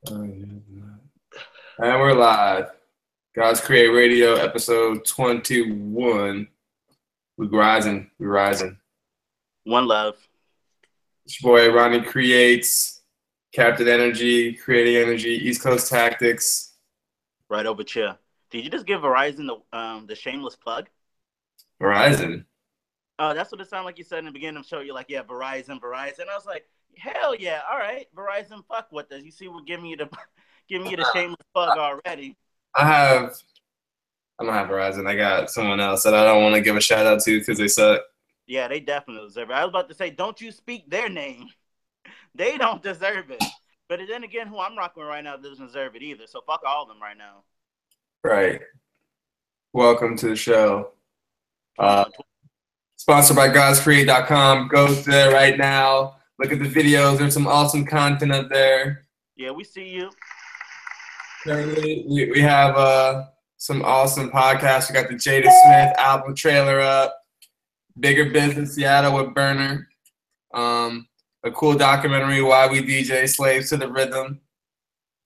And we're live. God's Create Radio, episode 21. We rising. We rising. One love. It's your boy Ronnie creates, Captain Energy, Creating Energy, East Coast Tactics. Right over chair. Did you just give Verizon the shameless plug? Verizon. Oh, that's what it sounded like you said in the beginning of the show. You're like, yeah, Verizon. I was like, hell yeah, all right, Verizon. Fuck what does? You see, we're giving you the shameless plug already. I don't have Verizon. I got someone else that I don't want to give a shout out to because they suck. Yeah, they definitely deserve it. I was about to say, don't you speak their name. They don't deserve it. But then again, who I'm rocking with right now doesn't deserve it either. So fuck all of them right now. Right. Welcome to the show. Sponsored by godscreate.com. Go there right now. Look at the videos. There's some awesome content up there. Yeah, we see you. We have some awesome podcasts. We got the Jada Smith album trailer up. Bigger Business Seattle with Burner. A cool documentary, Why We DJ Slaves to the Rhythm.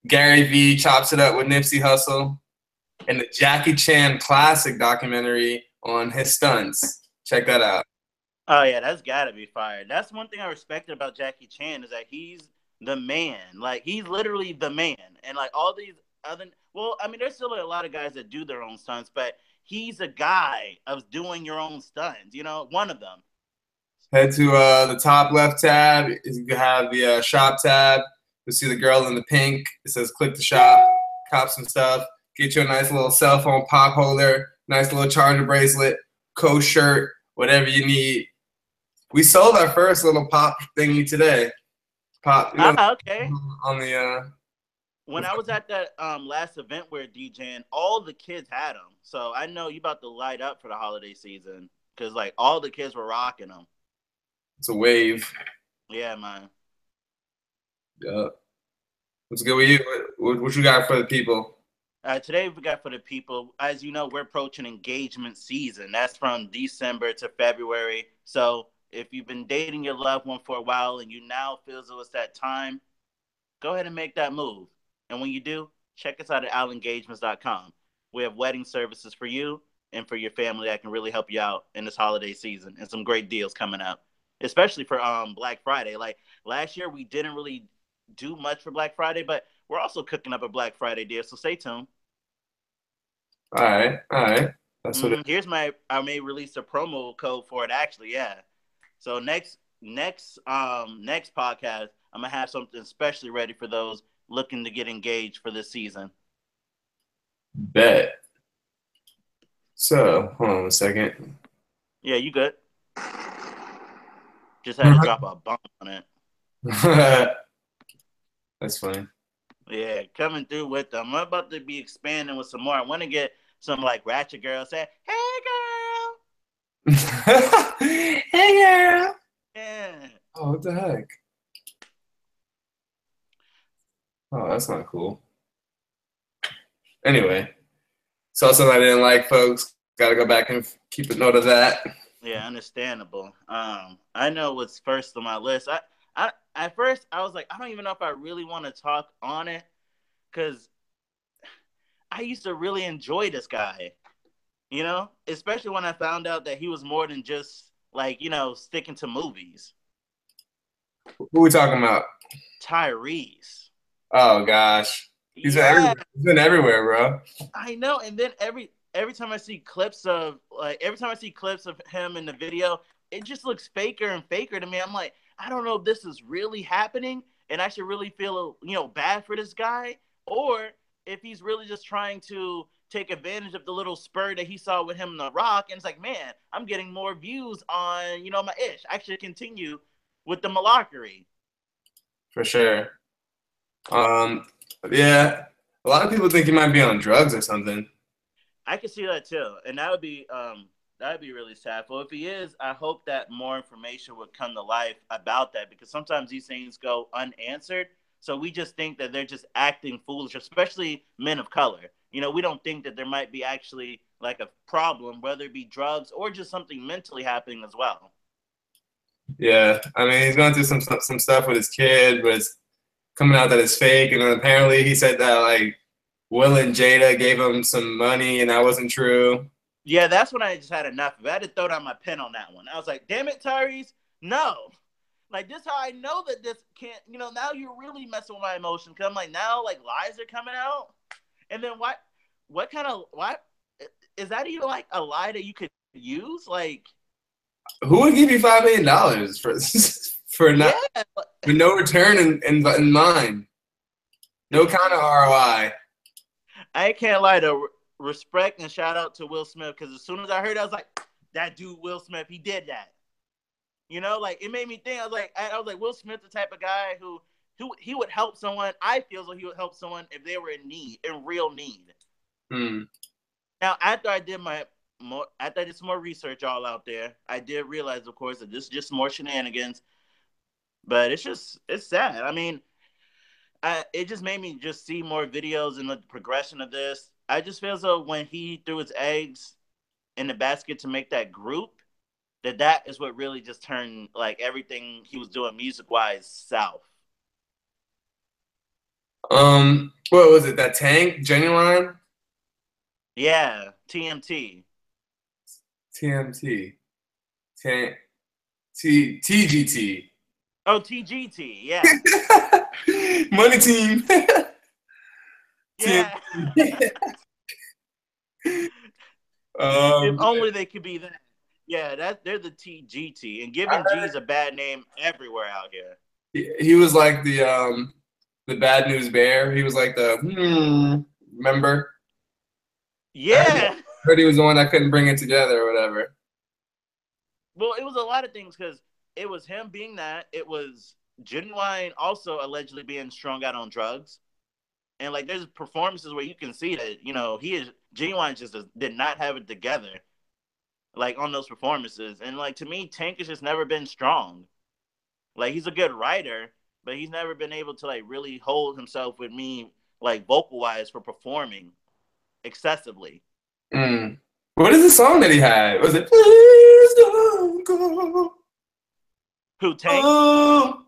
Gary V chops it up with Nipsey Hussle. And the Jackie Chan classic documentary on his stunts. Check that out. Oh, yeah, that's got to be fire. That's one thing I respected about Jackie Chan is that he's the man. Like, he's literally the man. And, like, all these other – well, I mean, there's still a lot of guys that do their own stunts, but he's a guy of doing your own stunts, you know, one of them. Head to the top left tab. You have the shop tab. You'll see the girl in the pink. It says click to shop, cop some stuff. Get you a nice little cell phone pop holder, nice little charger bracelet, coat shirt, whatever you need. We sold our first little pop thingy today. Pop. You know, okay. On the when I was at that last event where DJing, all the kids had them. So I know you about to light up for the holiday season because like all the kids were rocking them. It's a wave. Yeah, man. Yeah. What's good with you? What you got for the people? Today we got for the people, as you know, we're approaching engagement season. That's from December to February. So if you've been dating your loved one for a while and you now feel as though it's that time, go ahead and make that move. And when you do, check us out at outengagements.com. We have wedding services for you and for your family that can really help you out in this holiday season and some great deals coming up, especially for Black Friday. Like last year, we didn't really do much for Black Friday, but we're also cooking up a Black Friday deal, so stay tuned. All right. That's what Here's I may release a promo code for it actually, yeah. So next podcast, I'm gonna have something especially ready for those looking to get engaged for this season. Bet. So, hold on a second. Yeah, you good. Just had to drop a bomb on it. That's funny. Yeah, coming through with them. I'm about to be expanding with some more. I want to get some like ratchet girls say, "Hey, girl." Hey, girl. Yeah. Oh, what the heck? Oh, that's not cool. Anyway, saw something I didn't like, folks. Got to go back and keep a note of that. Yeah, understandable. I know what's first on my list. At first I was like, I don't even know if I really want to talk on it because I used to really enjoy this guy, you know, especially when I found out that he was more than just like, you know, sticking to movies. Who are we talking about? Tyrese. Oh gosh, he's been everywhere, bro. I know, and then every time I see clips of him in the video, it just looks faker and faker to me. I'm like, I don't know if this is really happening and I should really feel, you know, bad for this guy, or if he's really just trying to take advantage of the little spur that he saw with him in The Rock. And it's like, man, I'm getting more views on, you know, my ish. I should continue with the malarkey. For sure. Yeah, a lot of people think he might be on drugs or something. I can see that too, and that would be really sad. Well, if he is, I hope that more information would come to life about that because sometimes these things go unanswered. So we just think that they're just acting foolish, especially men of color. You know, we don't think that there might be actually like a problem, whether it be drugs or just something mentally happening as well. Yeah, I mean, he's going through some stuff with his kid, but his coming out that it's fake, and then apparently he said that like Will and Jada gave him some money, and that wasn't true. Yeah, that's when I just had enough of it. I had to throw down my pen on that one. I was like, damn it, Tyrese, no. Like, this how I know that this can't, now you're really messing with my emotions. Because I'm like, now, like, lies are coming out. And then what kind of, what, is that even, like, a lie that you could use? Like, who would give you $5 million for not yeah. with no return in mind? No kind of ROI. I can't lie to respect and shout out to Will Smith, because as soon as I heard it, I was like, that dude Will Smith, he did that. Like it made me think. I was like, Will Smith, the type of guy who he would help someone. I feel like he would help someone if they were in real need. Now, after I did some more research all out there, I did realize, of course, that this is just more shenanigans. But it's sad. I mean, it just made me just see more videos and the progression of this. I just feel as though when he threw his eggs in the basket to make that group, that is what really just turned like everything he was doing music wise south. What was it? That Tank Genuine? Yeah, TMT. TMT. Tank. TGT. Oh, TGT. Yeah. Money Team. Yeah. If only they could be that. Yeah, they're the TGT, and giving G's a bad name everywhere out here. He was like the Bad News Bear. He was like the remember? Yeah. I heard he was the one that couldn't bring it together or whatever. Well, it was a lot of things, because it was him being that. It was Genuine also allegedly being strung out on drugs. And like there's performances where you can see that, he is Genuine just did not have it together. Like on those performances. And like to me, Tank has just never been strong. Like he's a good writer, but he's never been able to like really hold himself with me like vocal wise for performing excessively. What is the song that he had? Was it Please Don't Go? Who, Tank? Oh,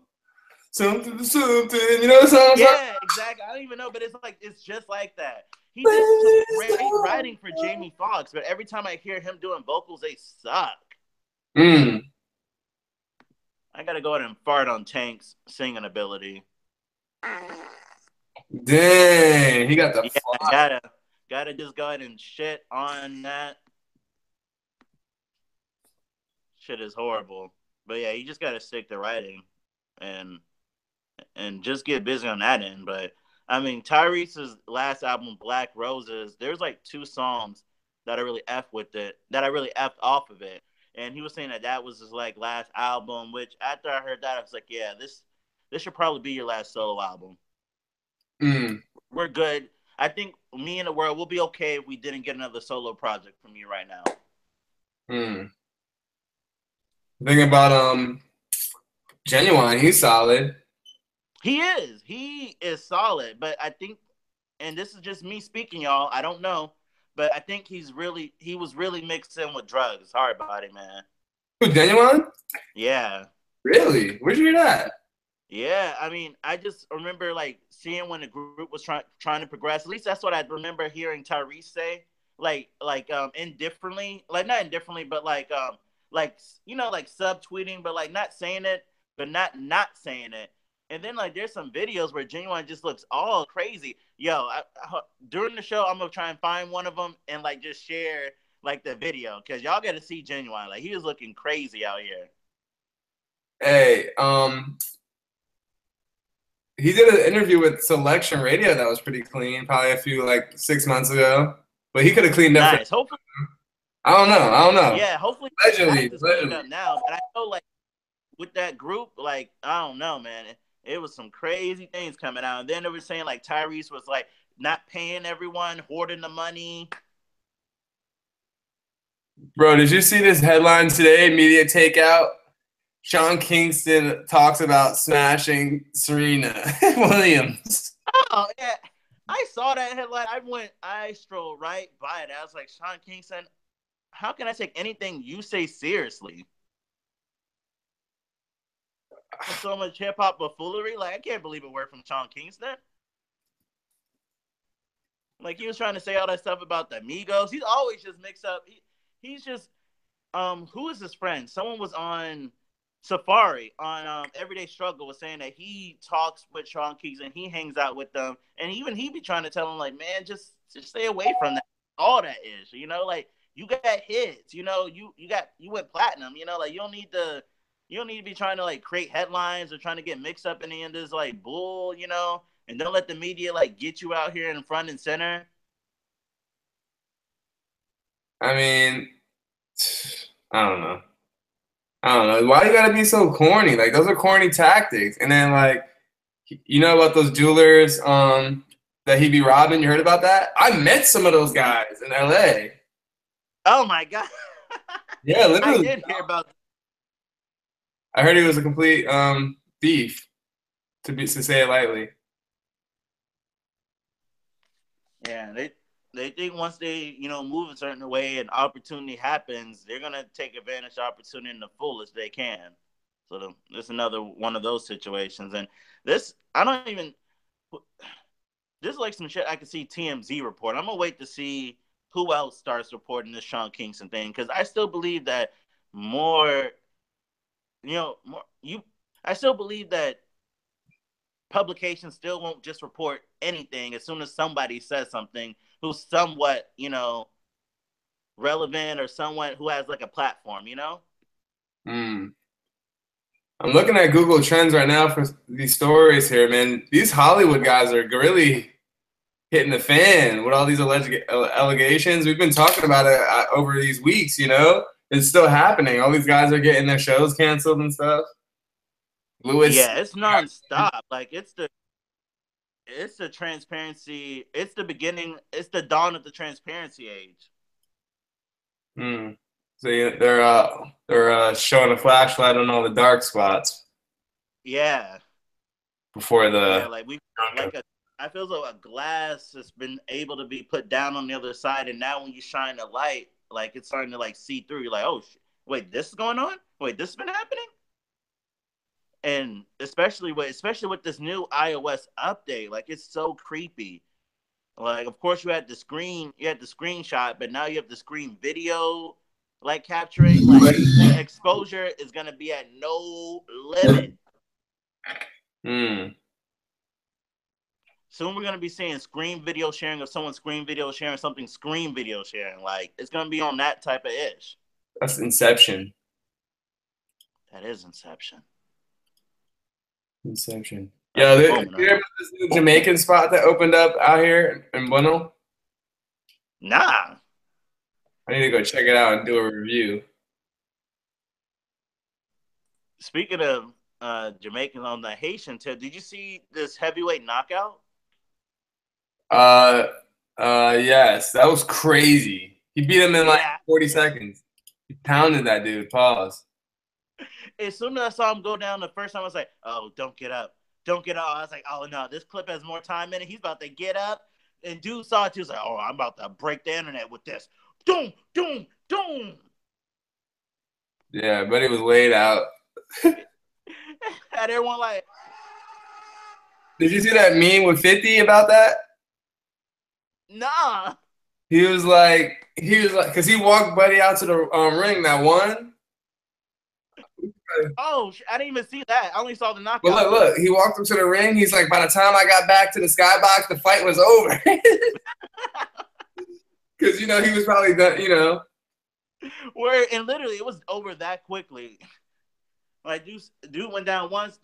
something. You know the song? Yeah, exactly. I don't even know, but it's just like that. He did some great writing for Jamie Foxx, but every time I hear him doing vocals, they suck. I gotta go ahead and fart on Tank's singing ability. Dang, he got the Gotta just go ahead and shit on that. Shit is horrible. But yeah, you just gotta stick to writing and just get busy on that end. But I mean, Tyrese's last album, Black Roses, there's like 2 songs that I really effed off of it. And he was saying that was his like last album, which after I heard that, I was like, yeah, this should probably be your last solo album. We're good. I think me and the world will be okay if we didn't get another solo project from you right now. Thinking about Genuine, he's solid. He is solid, but I think, and this is just me speaking, y'all, I don't know, but I think he was really mixed in with drugs. Sorry about it, man. Who, Genuine? Yeah. Really? Where'd you hear that? Yeah, I mean, I just remember like seeing when the group was trying to progress. At least that's what I remember hearing Tyrese say, like indifferently, like not indifferently, but like like subtweeting, but like not saying it, but not saying it. And then like there's some videos where Genuine just looks all crazy. Yo, during the show, I'm gonna try and find one of them and like just share like the video, because y'all got to see Genuine. Like he was looking crazy out here. Hey, he did an interview with Selection Radio that was pretty clean, probably a few like 6 months ago. But he could have cleaned up. Nice. Hopefully. I don't know. Yeah, hopefully. Allegedly. Cleaned up now, but I know like with that group, like I don't know, man. It was some crazy things coming out, and then they were saying like Tyrese was like not paying everyone, hoarding the money. Bro, did you see this headline today? Media takeout. Sean Kingston talks about smashing Serena Williams. Oh yeah, I saw that headline. I strolled right by it. I was like, Sean Kingston, how can I take anything you say seriously? on so much hip hop buffoonery. Like I can't believe a word from Sean Kingston. Like he was trying to say all that stuff about the Migos. He's always just mixed up. He's just who is his friend? Someone was on Safari on Everyday Struggle was saying that he talks with Sean Kingston, he hangs out with them, and even he be trying to tell him like, man, just stay away from that. All that is, like you got hits, you went platinum, like you don't need to be trying to like create headlines or trying to get mixed up in any of this like bull, and don't let the media like get you out here in front and center. I mean, I don't know. I don't know. Why you gotta be so corny? Like those are corny tactics. And then like, about those jewelers that he be robbing. You heard about that? I met some of those guys in L.A. Oh my god. Yeah, literally. I did hear about that. I heard he was a complete thief, to say it lightly. Yeah, they think once they move a certain way and opportunity happens, they're gonna take advantage of opportunity in the fullest they can. So this is another one of those situations, and this I don't even. This is like some shit I could see TMZ report. I'm gonna wait to see who else starts reporting this Sean Kingston thing because I still believe that more. I still believe that publications still won't just report anything as soon as somebody says something who's somewhat, relevant or someone who has like a platform, I'm looking at Google Trends right now for these stories here, man. These Hollywood guys are really hitting the fan with all these alleged allegations. We've been talking about it over these weeks, It's still happening. All these guys are getting their shows canceled and stuff. Lewis. Yeah, it's nonstop. Like it's the transparency. It's the beginning. It's the dawn of the transparency age. So they're showing a flashlight on all the dark spots. Yeah. Before the I feel like a glass has been able to be put down on the other side, and now when you shine a light, like it's starting to like see through. You're like, oh, wait, this is going on. Wait, this has been happening. And especially with this new iOS update, like it's so creepy. Like, of course, you had the screenshot, but now you have the screen video, like capturing. Like exposure is gonna be at no limit. Soon we're gonna be seeing screen video sharing of someone screen video sharing something screen video sharing. Like it's gonna be on that type of ish. That's Inception. That is Inception. Inception. Yeah, you hear about this new Jamaican spot that opened up out here in Bueno? Nah. I need to go check it out and do a review. Speaking of Jamaican on the Haitian tip, did you see this heavyweight knockout? Yes, that was crazy. He beat him in like 40 seconds. He pounded that dude. Pause. As soon as I saw him go down the first time, I was like, oh, don't get up. Don't get up. I was like, oh, no, this clip has more time in it. He's about to get up. And dude saw it, too. He was like, oh, I'm about to break the internet with this. Doom, doom, doom. Yeah, but he was laid out. Had everyone like... Did you see that meme with 50 about that? Nah. He was like, because he walked Buddy out to the ring that won. Oh, I didn't even see that. I only saw the knockout. But look, he walked him to the ring. He's like, by the time I got back to the skybox, the fight was over. Because, he was probably done, And literally, it was over that quickly. Like, dude went down once,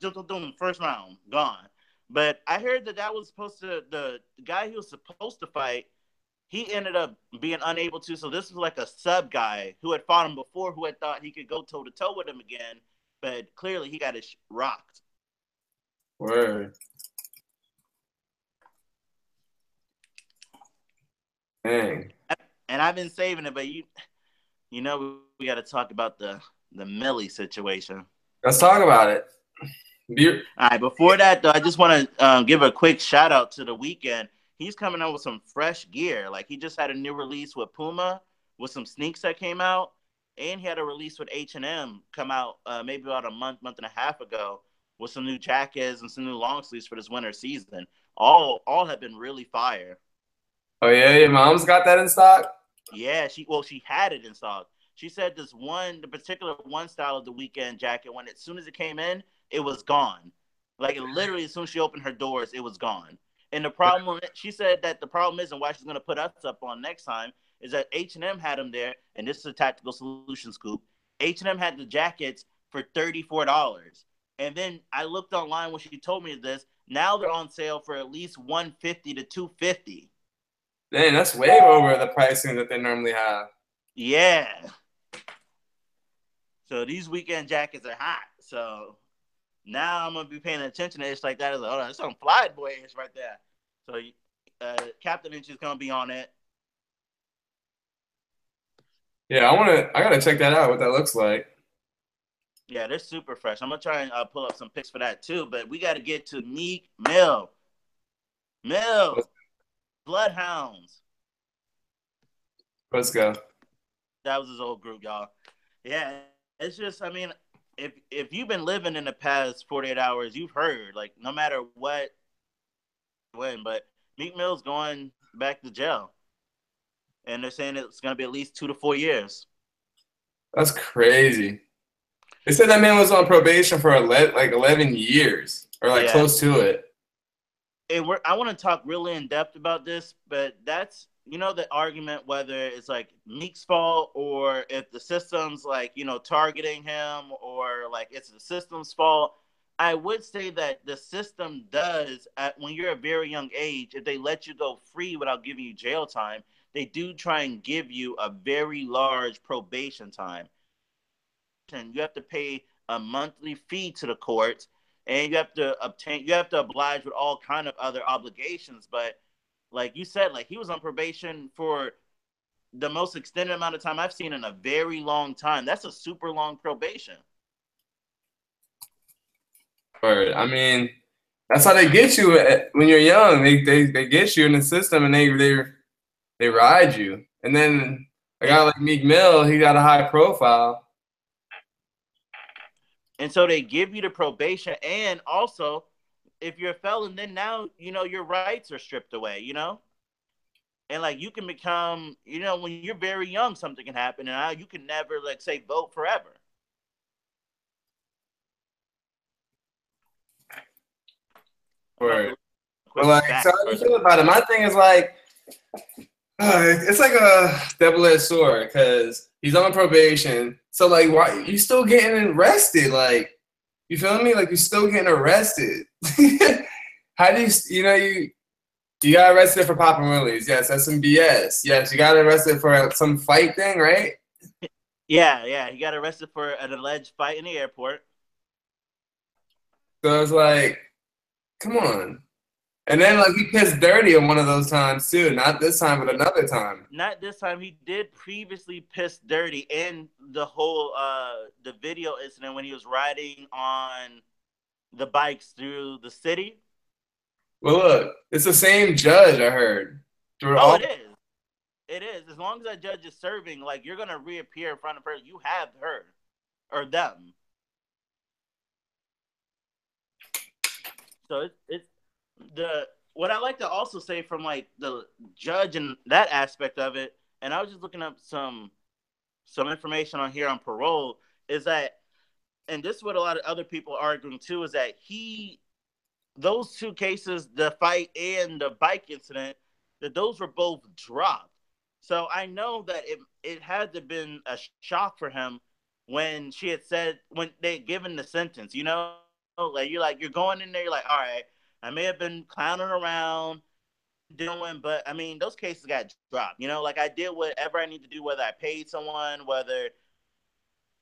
first round, gone. But I heard that was supposed to, the guy he was supposed to fight, he ended up being unable to. So this was like a sub guy who had fought him before, who had thought he could go toe-to-toe with him again. But clearly he got his rocked. Word. Dang. And I've been saving it, but we got to talk about the Millie situation. Let's talk about it. All right, before that, though, I just want to give a quick shout out to The Weeknd. He's coming out with some fresh gear. Like, he just had a new release with Puma with some sneaks that came out. And he had a release with H&M come out maybe about a month and a half ago with some new jackets and some new long sleeves for this winter season. All have been really fire. Oh yeah, your mom's got that in stock. Yeah, she had it in stock. She said the particular one style of the weekend jacket, when as soon as it came in, it was gone. Like it literally, as soon as she opened her doors, it was gone. And the problem, she said that the problem is, and why she's going to put us up on next time, is that H&M had them there, and this is a tactical solution scoop. H&M had the jackets for $34, and then I looked online when she told me this. Now they're on sale for at least 150 to 250. Man, that's way over the pricing that they normally have. Yeah. So these weekend jackets are hot. So now I'm gonna be paying attention to it like that. It's like, hold on, there's some fly boyish right there. So Captain Inch is gonna be on it. Yeah, I gotta check that out. What that looks like. Yeah, they're super fresh. I'm gonna try and pull up some pics for that too. But we got to get to Meek Mill, Bloodhounds. Let's go. That was his old group, y'all. Yeah, it's just, I mean, if you've been living in the past 48 hours, you've heard, like, no matter what, when, but Meek Mill's going back to jail. And they're saying it's going to be at least 2 to 4 years. That's crazy. They said that man was on probation for 11 years or like Yeah. close to it. And I want to talk really in depth about this, but that's, the argument whether it's like Meek's fault or if the system's like, targeting him or like it's the system's fault. I would say that the system does, when you're a very young age, if they let you go free without giving you jail time, they do try and give you a very large probation time. And you have to pay a monthly fee to the courts, and you have to oblige with all kind of other obligations. But like you said, like he was on probation for the most extended amount of time I've seen in a very long time. That's a super long probation. Or I mean, that's how they get you when you're young. They get you in the system and they ride you. And then a guy like Meek Mill, he got a high profile. And so they give you the probation, and also if you're a felon, then now your rights are stripped away. And like you can become, when you're very young, something can happen, and now you can never, like, say, vote forever. Or like, so how do you feel about it? My thing is like, it's like a double-edged sword because he's on probation. So like, why you still getting arrested? Like, you feel me? Like you're still getting arrested. How do you got arrested for popping willies? Yes, that's some BS. Yes, you got arrested for some fight thing, right? Yeah, he got arrested for an alleged fight in the airport. So it's like, come on. And then like he pissed dirty on one of those times too. Not this time, but another time. Not this time. He did previously piss dirty in the whole the video incident when he was riding on the bikes through the city. Well, look, it's the same judge I heard. It is. It is. As long as that judge is serving, like you're gonna reappear in front of her. You have her or them. So it's what I like to also say from like the judge and that aspect of it, and I was just looking up some information on here on parole, is that, and this is what a lot of other people are arguing too, is that those two cases, the fight and the bike incident, that those were both dropped. So I know that it had to have been a shock for him when she had said, when they had given the sentence, like you're going in there, you're like, all right, I may have been clowning around doing, but I mean, those cases got dropped, like I did whatever I need to do, whether I paid someone, whether,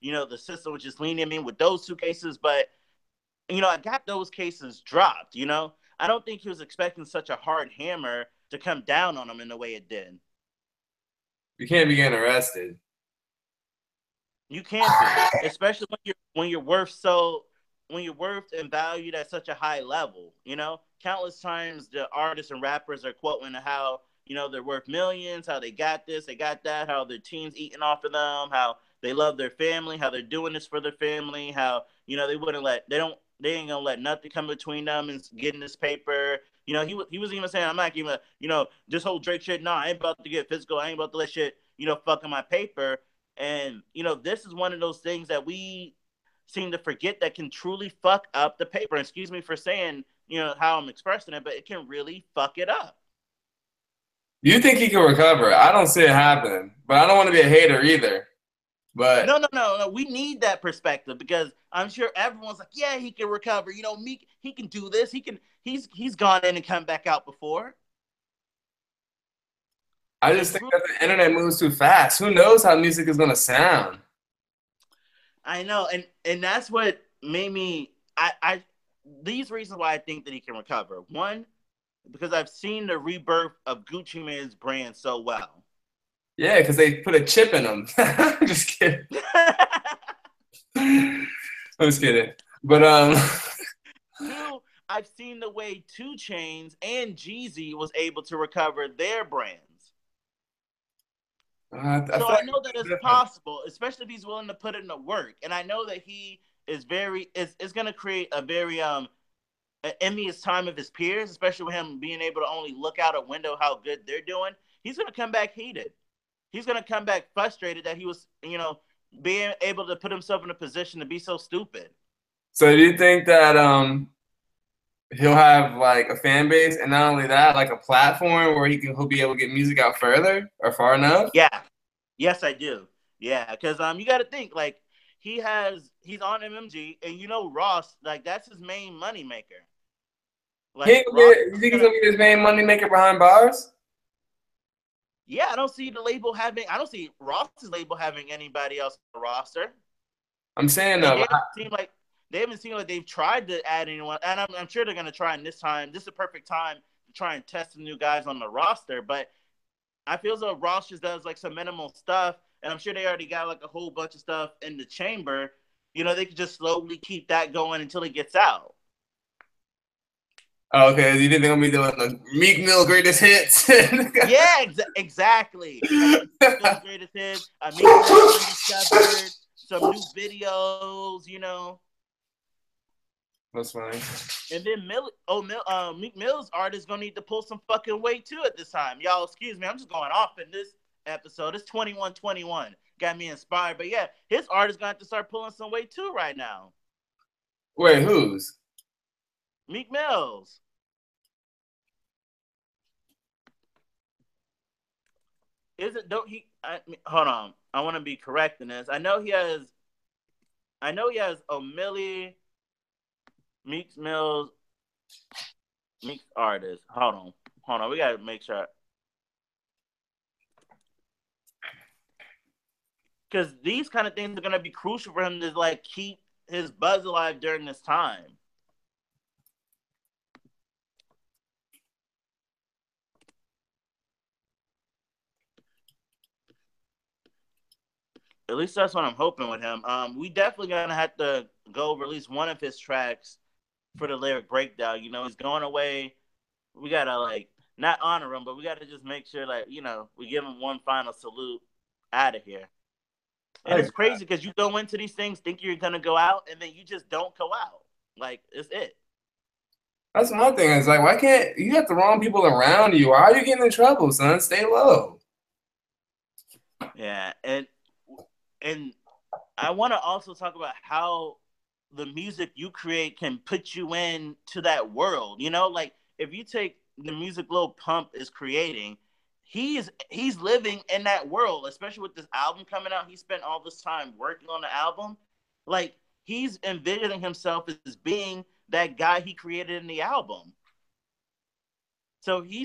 the system was just lenient me with those two cases, but I got those cases dropped, I don't think he was expecting such a hard hammer to come down on him in the way it did. You can't be getting arrested. You can't be, especially when you're worth and valued at such a high level. Countless times the artists and rappers are quoting how they're worth millions, how they got this, they got that, how their teens eating off of them, how they love their family, how they're doing this for their family, how they They ain't gonna let nothing come between them and getting this paper. You know, he was even saying, I'm not even, this whole Drake shit. Nah, I ain't about to get physical. I ain't about to let shit, fucking my paper. And this is one of those things that we seem to forget that can truly fuck up the paper. Excuse me for saying, how I'm expressing it, but it can really fuck it up. You think he can recover? I don't see it happening, but I don't want to be a hater either. But no. We need that perspective because I'm sure everyone's like, yeah, he can recover. Meek, he can do this. He's gone in and come back out before. I just think that the internet moves too fast. Who knows how music is gonna sound? I know, and that's what made me. I these reasons why I think that he can recover. One, because I've seen the rebirth of Gucci Mane's brand so well. Yeah, because they put a chip in them. Just kidding. I'm just kidding. But Two, I've seen the way 2 Chainz and Jeezy was able to recover their brands. So I know that it's possible, especially if he's willing to put in the work. And I know that he is it's going to create a very envious time of his peers, especially with him being able to only look out a window how good they're doing. He's going to come back heated. He's going to come back frustrated that he was, being able to put himself in a position to be so stupid. So do you think that he'll have like a fan base, and not only that, like a platform where he'll be able to get music out further or far enough? Yeah. Yes, I do. Yeah, because you got to think like he's on MMG, and Ross, like that's his main money maker. Like, you think he's gonna be his main money maker behind bars? Yeah, I don't see Ross's label having anybody else on the roster. I'm saying though, they haven't seemed like they've tried to add anyone, and I'm sure they're gonna try. And this time, this is a perfect time to try and test the new guys on the roster. But I feel as though Ross just does like some minimal stuff, and I'm sure they already got like a whole bunch of stuff in the chamber. They could just slowly keep that going until it gets out. Oh, okay, you think they're gonna be doing the Meek Mill greatest hits? Yeah, exactly. Meek Mill's greatest hits. Meek Mill discovered some new videos. That's funny. And then Meek Mill's artist gonna need to pull some fucking weight too at this time. Y'all, excuse me, I'm just going off in this episode. It's 2121. Got me inspired. But yeah, his artist gonna have to start pulling some weight too right now. Wait, whose? Meek Mill's. Hold on. I want to be correct in this. I know he has Millie, Meek Mill's, Meek's artist. Hold on. We gotta make sure. Because these kind of things are gonna be crucial for him to like keep his buzz alive during this time. At least that's what I'm hoping with him. We definitely gonna have to go over at least one of his tracks for the lyric breakdown. He's going away. We gotta like not honor him, but we gotta just make sure that we give him one final salute out of here. And it's crazy because you go into these things thinking you're gonna go out, and then you just don't go out. Like it's it. That's my thing. It's like, why can't you got the wrong people around you? Why are you getting in trouble, son? Stay low. Yeah, and I want to also talk about how the music you create can put you into that world. Like if you take the music Lil Pump is creating, he's living in that world, especially with this album coming out. He spent all this time working on the album. Like he's envisioning himself as being that guy he created in the album. So he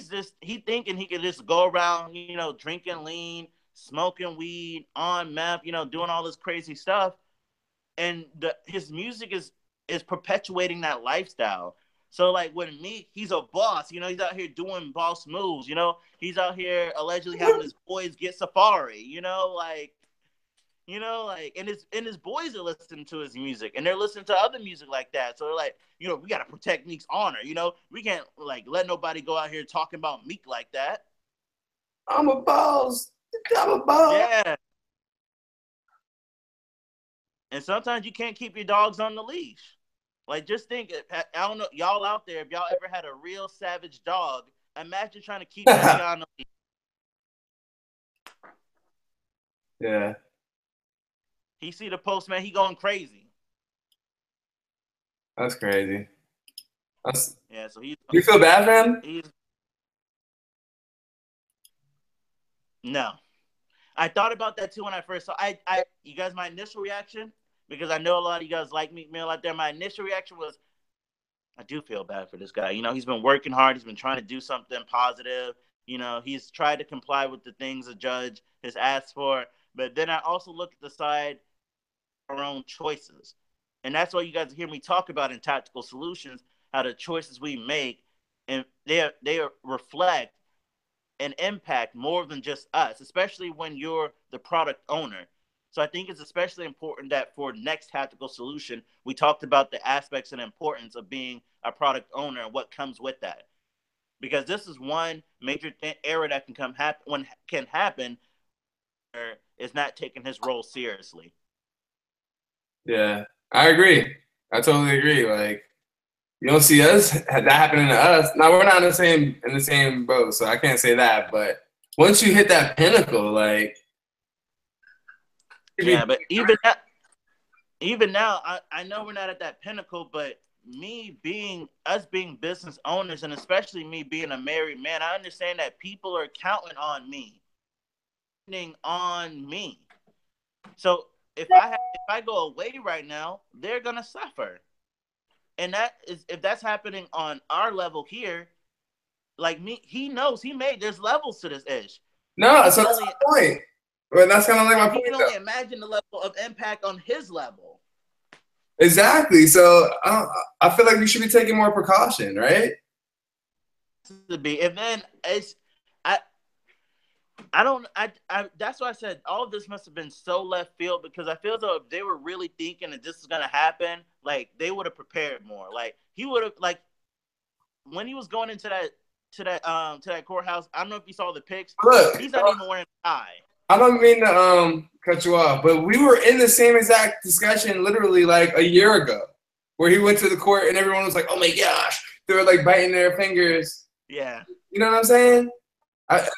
thinking he could just go around, drinking lean, smoking weed, on meth, doing all this crazy stuff. And his music is perpetuating that lifestyle. So like when Meek, he's a boss, he's out here doing boss moves, he's out here allegedly having his boys get safari, and his boys are listening to his music and they're listening to other music like that. So they're like, we gotta protect Meek's honor, we can't like let nobody go out here talking about Meek like that. I'm a boss. Yeah. And sometimes you can't keep your dogs on the leash. Like, just think, I don't know, y'all out there, if y'all ever had a real savage dog, imagine trying to keep that guy on the leash. Yeah, He see the postman, he going crazy. that's crazy. Yeah, so You feel bad for him? he's no. I thought about that too when I first saw. You guys, my initial reaction, because I know a lot of you guys like Meek Mill out there. My initial reaction was, I do feel bad for this guy. You know, he's been working hard. He's been trying to do something positive. You know, he's tried to comply with the things a judge has asked for. But then I also look at the side of our own choices, and that's why you guys hear me talk about in tactical solutions how the choices we make, and they reflect and impact more than just us, especially when you're the product owner. So I think it's especially important that for next tactical solution, we talked about the aspects and importance of being a product owner and what comes with that. Because this is one major error that can happen is not taking his role seriously. Yeah, I agree. I totally agree. Like, you don't see us that happening to us. Now we're not in the same boat, so I can't say that. But once you hit that pinnacle, like, Yeah, but even now, I know we're not at that pinnacle, but us being business owners, and especially me being a married man, I understand that people are counting on me, depending on me. So if I go away right now, they're gonna suffer, and that is if that's happening on our level here. Like me, he knows he made there's levels to this ish. no, He so can that's only my point. But that's kind of like my he can point, only though. imagine the level of impact on his level. Exactly. So I feel like we should be taking more precaution, right? To be, and then I I don't I that's why I said all of this must have been so left field, because I feel as though if they were really thinking that this is gonna happen, like they would have prepared more. Like he would have, like when he was going into that courthouse. I don't know if you saw the pics. Look, He's not even wearing a tie. I don't mean to cut you off, but we were in the same exact discussion literally like a year ago, where he went to the court and everyone was like, "Oh my gosh," they were like biting their fingers. Yeah. You know what I'm saying?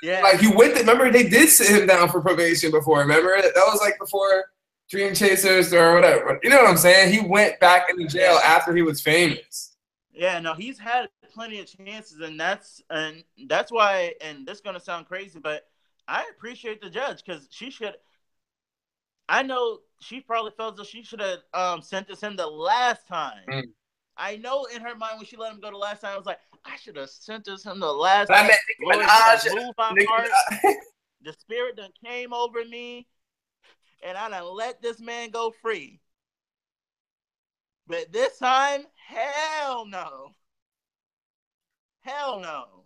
Yeah. Like he went. Remember, they did sit him down for probation before. Remember, that was like before Dream Chasers or whatever. You know what I'm saying? He went back into jail Yeah. after he was famous. Yeah, no, he's had plenty of chances, and that's why. And this is gonna sound crazy, but I appreciate the judge, because she should. I know she probably felt that she should have sentenced him the last time. Mm. I know in her mind when she let him go the last time, I was like, I should have sentenced him the last But I time. meant Lord, you done moved my heart. The spirit done came over me, and I done let this man go free. But this time, hell no. Hell no.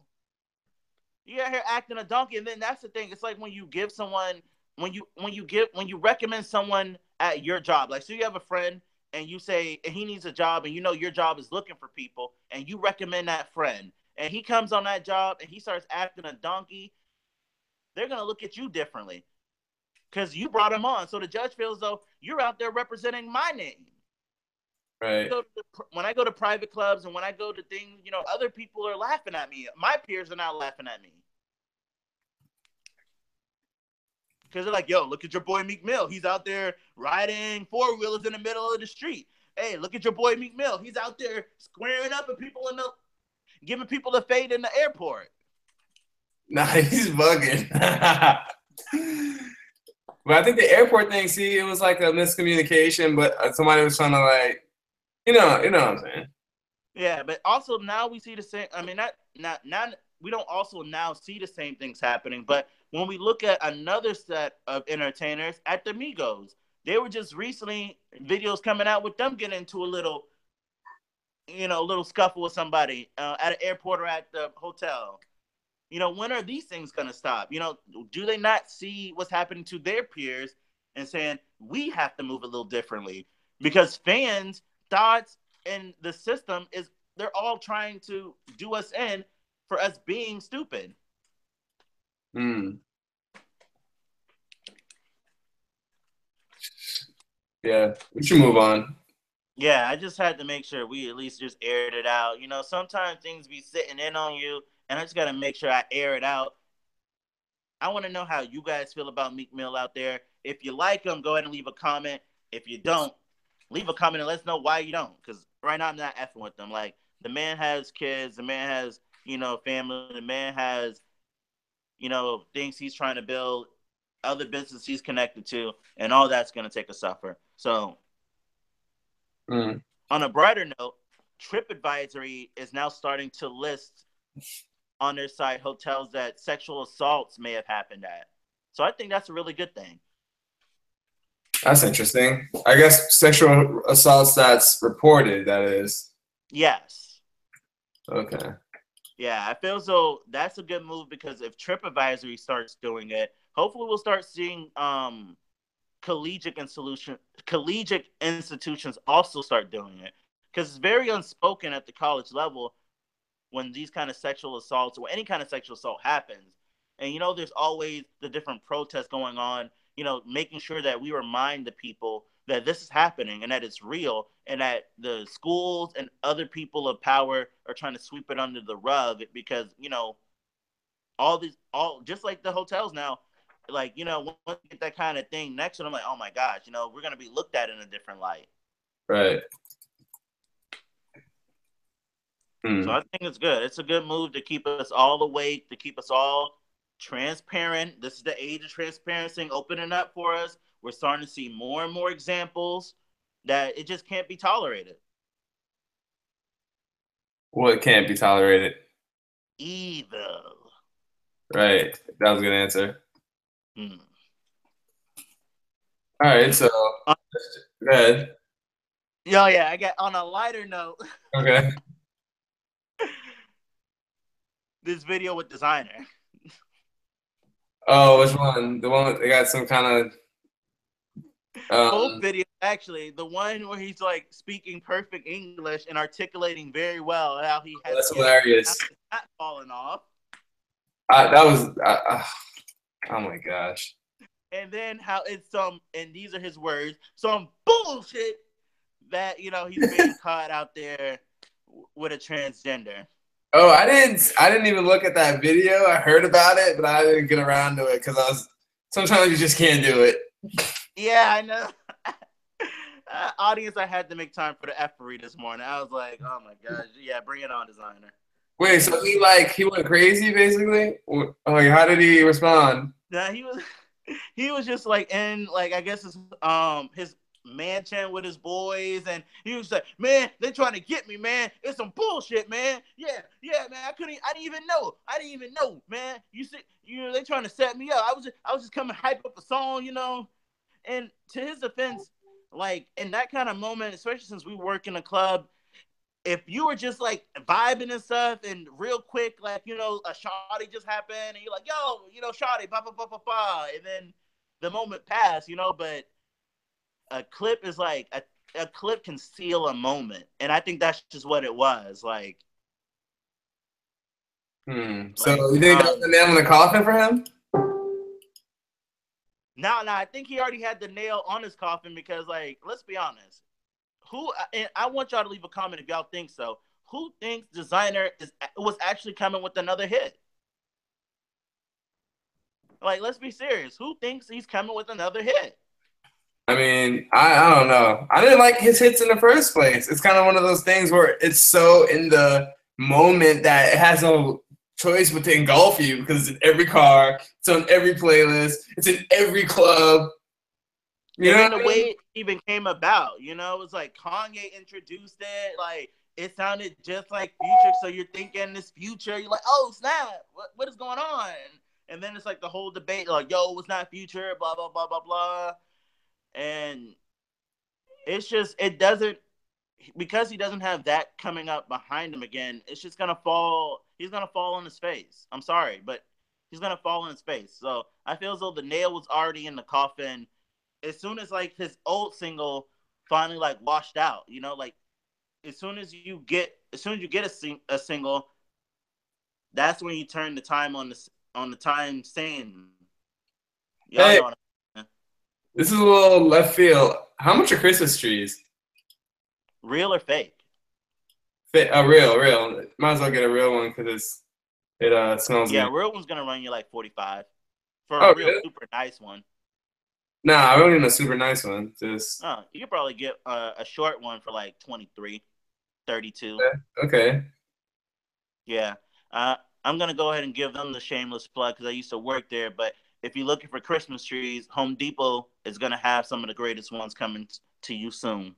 You out here acting a donkey, and then that's the thing. It's like when you give someone, when you recommend someone at your job. Like, so you have a friend, and you say, and he needs a job, and you know your job is looking for people, and you recommend that friend, and he comes on that job, and he starts acting a donkey. They're gonna look at you differently because you brought him on. So the judge feels though you're out there representing my name. Right. When I go to private clubs and when I go to things, other people are laughing at me. My peers are not laughing at me. Because they're like, yo, look at your boy Meek Mill. He's out there riding four-wheelers in the middle of the street. Hey, look at your boy Meek Mill. He's out there squaring up with people giving people the fade in the airport. Nah, he's bugging. But I think the airport thing, see, it was like a miscommunication, but somebody was trying to like, what I'm saying. Yeah, but also now we see the same. I mean, not we don't also now see the same things happening. But when we look at another set of entertainers at the Migos, they were just recently videos coming out with them getting into a little scuffle with somebody at an airport or at the hotel. When are these things going to stop? Do they not see what's happening to their peers and saying, we have to move a little differently? Because fans, thoughts, and the system they're all trying to do us in for us being stupid. Mm. Yeah, we should move on. Yeah, I just had to make sure we at least just aired it out. You know, sometimes things be sitting in on you, and I just got to make sure I air it out. I want to know how you guys feel about Meek Mill out there. If you like him, go ahead and leave a comment. If you don't, leave a comment and let us know why you don't. Because right now I'm not effing with them. Like, the man has kids, the man has, family, the man has, things he's trying to build, other business he's connected to, and all that's going to take a suffer. So, on a brighter note, TripAdvisory is now starting to list on their site hotels that sexual assaults may have happened at. So I think that's a really good thing. That's interesting. I guess sexual assaults that's reported, that is. Yes. Okay. Yeah, I feel as though that's a good move because if TripAdvisory starts doing it, hopefully we'll start seeing collegiate institutions also start doing it. Because it's very unspoken at the college level when these kind of sexual assaults or any kind of sexual assault happens. And, there's always the different protests going on, making sure that we remind the people that this is happening and that it's real and that the schools and other people of power are trying to sweep it under the rug because, all just like the hotels now, like, once you get that kind of thing next to them, like, oh my gosh, we're going to be looked at in a different light. Right. So I think it's good. It's a good move to keep us all awake, to keep us all transparent. This is the age of transparency, opening up for us. We're starting to see more and more examples that it just can't be tolerated. Well, it can't be tolerated. Evil. Right. That was a good answer. Hmm. All right, so go ahead. Yeah, I got on a lighter note. Okay. This video with designer. Oh, which one? The one they got some kind of Both videos, actually. The one where he's like speaking perfect English and articulating very well how he has that's hilarious. not falling off. That was oh my gosh. And then how it's and these are his words, some bullshit that he's being caught out there with a transgender. Oh, I didn't even look at that video. I heard about it, but I didn't get around to it because sometimes you just can't do it. Yeah, I know. Audience, I had to make time for the effery this morning. I was like, oh my gosh, yeah, bring it on, designer. Wait, so he went crazy basically? Like, how did he respond? Yeah, he was just like in like I guess his mansion with his boys, and he was like, man, they trying to get me, man. It's some bullshit, man. Yeah, man. I didn't even know, man. You see, they trying to set me up. I was just coming hype up a song, And to his defense, like in that kind of moment, especially since we work in a club, if you were just like vibing and stuff and real quick, like, a shawty just happened and you're like, yo, shawty, blah, blah, blah, blah, blah. And then the moment passed, but a clip is like, a clip can steal a moment. And I think that's just what it was. Like, So you think that was the nail in the coffin for him? No, I think he already had the nail on his coffin because, like, let's be honest. And I want y'all to leave a comment if y'all think so. Who thinks designer was actually coming with another hit? Like, let's be serious. Who thinks he's coming with another hit? I mean, I don't know. I didn't like his hits in the first place. It's kind of one of those things where it's so in the moment that it has no choice but to engulf you because it's in every car, it's on every playlist, it's in every club. You know, the way it even came about, it was like Kanye introduced it. Like, it sounded just like Future. So you're thinking this Future. You're like, oh, snap. What is going on? And then it's like the whole debate, like, yo, it's not Future, blah, blah, blah, blah, blah. And it's just, it doesn't, because he doesn't have that coming up behind him again, it's just going to fall. He's going to fall on his face. I'm sorry, but he's going to fall on his face. So I feel as though the nail was already in the coffin. As soon as like his old single finally like washed out, like as soon as you get a single, that's when you turn the time on the time saying, y'all Hey, know. this is a little left field. How much are Christmas trees? Real or fake? A real. Might as well get a real one because it smells Yeah, good. a real one's gonna run you like 45 for a Oh, real really? super nice one. Nah, I don't need a super nice one. Just You could probably get a short one for like 23, 32. okay. Yeah. Uh, I'm gonna go ahead and give them the shameless plug because I used to work there. But if you're looking for Christmas trees, Home Depot is gonna have some of the greatest ones coming to you soon.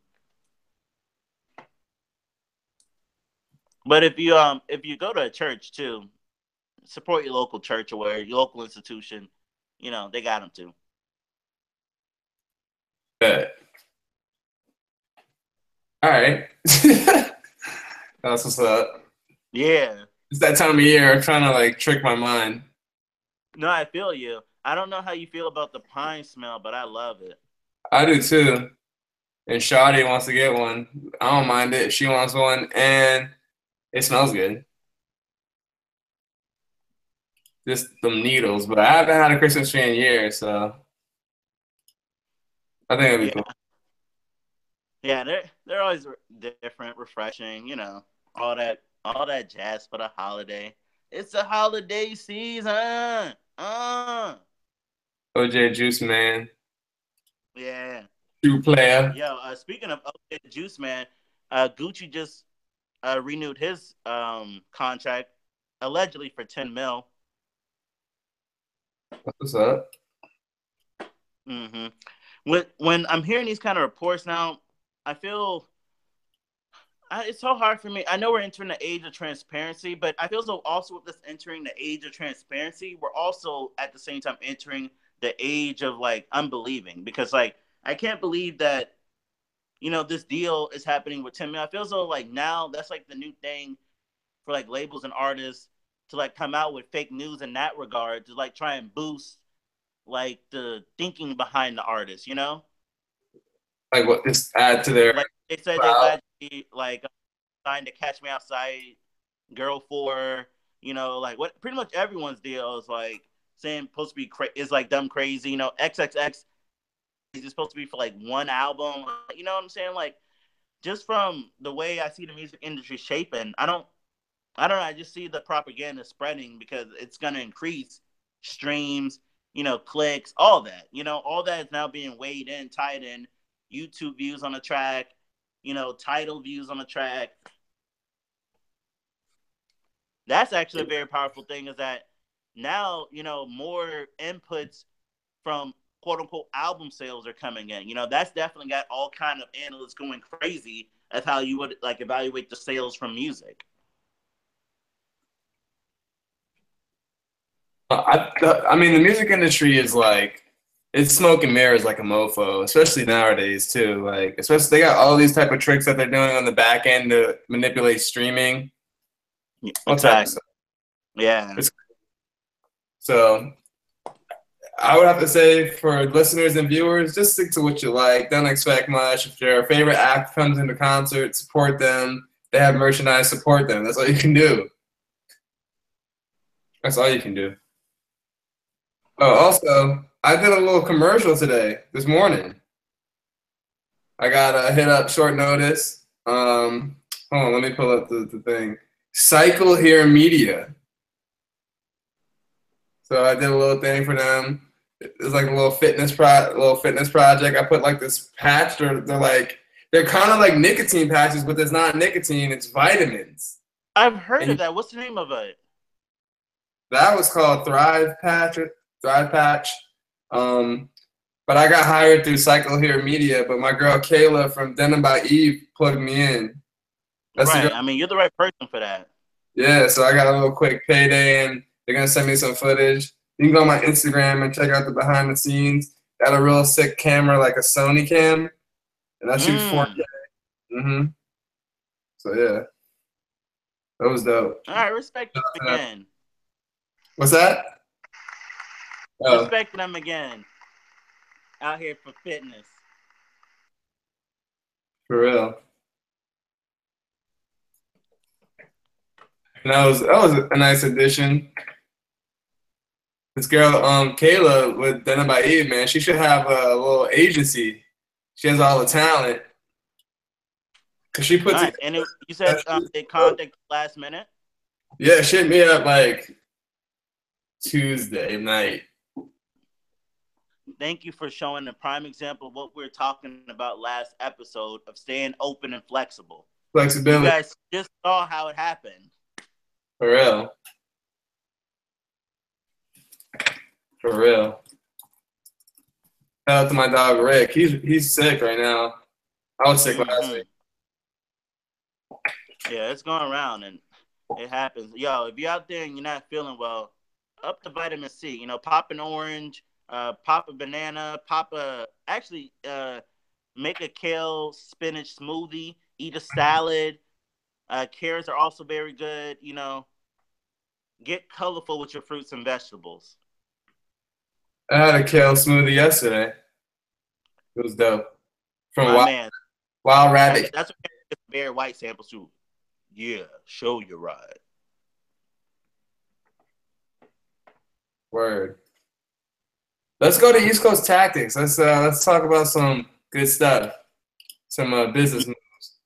But if you go to a church too, support your local church or your local institution. You know they got them too. Bet. All right. That's what's up. Yeah. It's that time of year. I'm trying to like trick my mind. No, I feel you. I don't know how you feel about the pine smell, but I love it. I do too. And Shawty wants to get one. I don't mind it. She wants one, and it smells good. Just them needles. But I haven't had a Christmas tree in years, so I think it'll be cool. Yeah. Yeah, they're always different, refreshing, you know, all that jazz for the holiday. It's a holiday season. OJ Juice Man, Yeah. true player. Yo, speaking of OJ Juice Man, Gucci just renewed his contract allegedly for 10 mil. What's up? Mm-hmm. When I'm hearing these kind of reports now, I feel it's so hard for me. I know we're entering the age of transparency, but I feel so also with this entering the age of transparency, we're also at the same time entering the age of like unbelieving because like I can't believe that this deal is happening with Tim. I feel so like now that's like the new thing for like labels and artists to like come out with fake news in that regard to like try and boost like the thinking behind the artist, Like what? Just add to their like they said they cloud. allegedly like signed to Catch Me Outside Girl for, like what pretty much everyone's deal is like saying supposed to be is like dumb crazy. XXX is supposed to be for like one album. You know what I'm saying? Like just from the way I see the music industry shaping, I don't know. I just see the propaganda spreading because it's gonna increase streams, clicks, all that. All that is now being weighed in, tied in. YouTube views on the track, title views on the track. That's actually a very powerful thing is that now, more inputs from quote unquote album sales are coming in. That's definitely got all kind of analysts going crazy as how you would like evaluate the sales from music. I mean, the music industry is like it's smoke and mirrors like a mofo, especially nowadays too. Like, especially they got all these type of tricks that they're doing on the back end to manipulate streaming. All type of Exactly. stuff. Yeah. It's, so I would have to say for listeners and viewers, just stick to what you like. Don't expect much. If your favorite act comes into concert, support them. They have merchandise, support them. That's all you can do. That's all you can do. Oh, also, I did a little commercial today, this morning. I got hit up short notice. Hold on, let me pull up the thing. Cycle Here Media. So I did a little thing for them. It's like a little fitness project. I put like this patch. They're kind of like nicotine patches, but there's not nicotine. It's vitamins. I've heard And of that. What's the name of it? that was called Thrive Patch. Thrive Patch. But I got hired through Cycle Here Media. But my girl Kayla from Denim by Eve plugged me in. That's the girl. Right. I mean, you're the right person for that. Yeah, so I got a little quick payday, and they're gonna send me some footage. You can go on my Instagram and check out the behind the scenes. Got a real sick camera, like a Sony cam, and I shoot 4K. So yeah, that was dope. All right, respect them again. What's that? Oh, Respect them again. Out here for fitness. for real. And that was a nice addition. This girl, Kayla with Denim by Eve, man, she should have a little agency. She has all the talent. Cause she puts Nice. it. And you said they contacted last minute? Yeah, she hit me up like Tuesday night. Thank you for showing a prime example of what we were talking about last episode of staying open and flexible. You Flexibility. guys just saw how it happened. For real. For real. Shout out to my dog Rick. He's sick right now. I was sick last week. Yeah, it's going around and it happens. Yo, if you're out there and you're not feeling well, up the vitamin C. You know, pop an orange, pop a banana, make a kale spinach smoothie, eat a salad. Carrots are also very good. You know, get colorful with your fruits and vegetables. I had a kale smoothie yesterday. It was dope. From My man, Wild Rabbit. that's what very white samples too. Yeah, show your ride. Word. Let's go to East Coast tactics. Let's talk about some good stuff. Some business moves.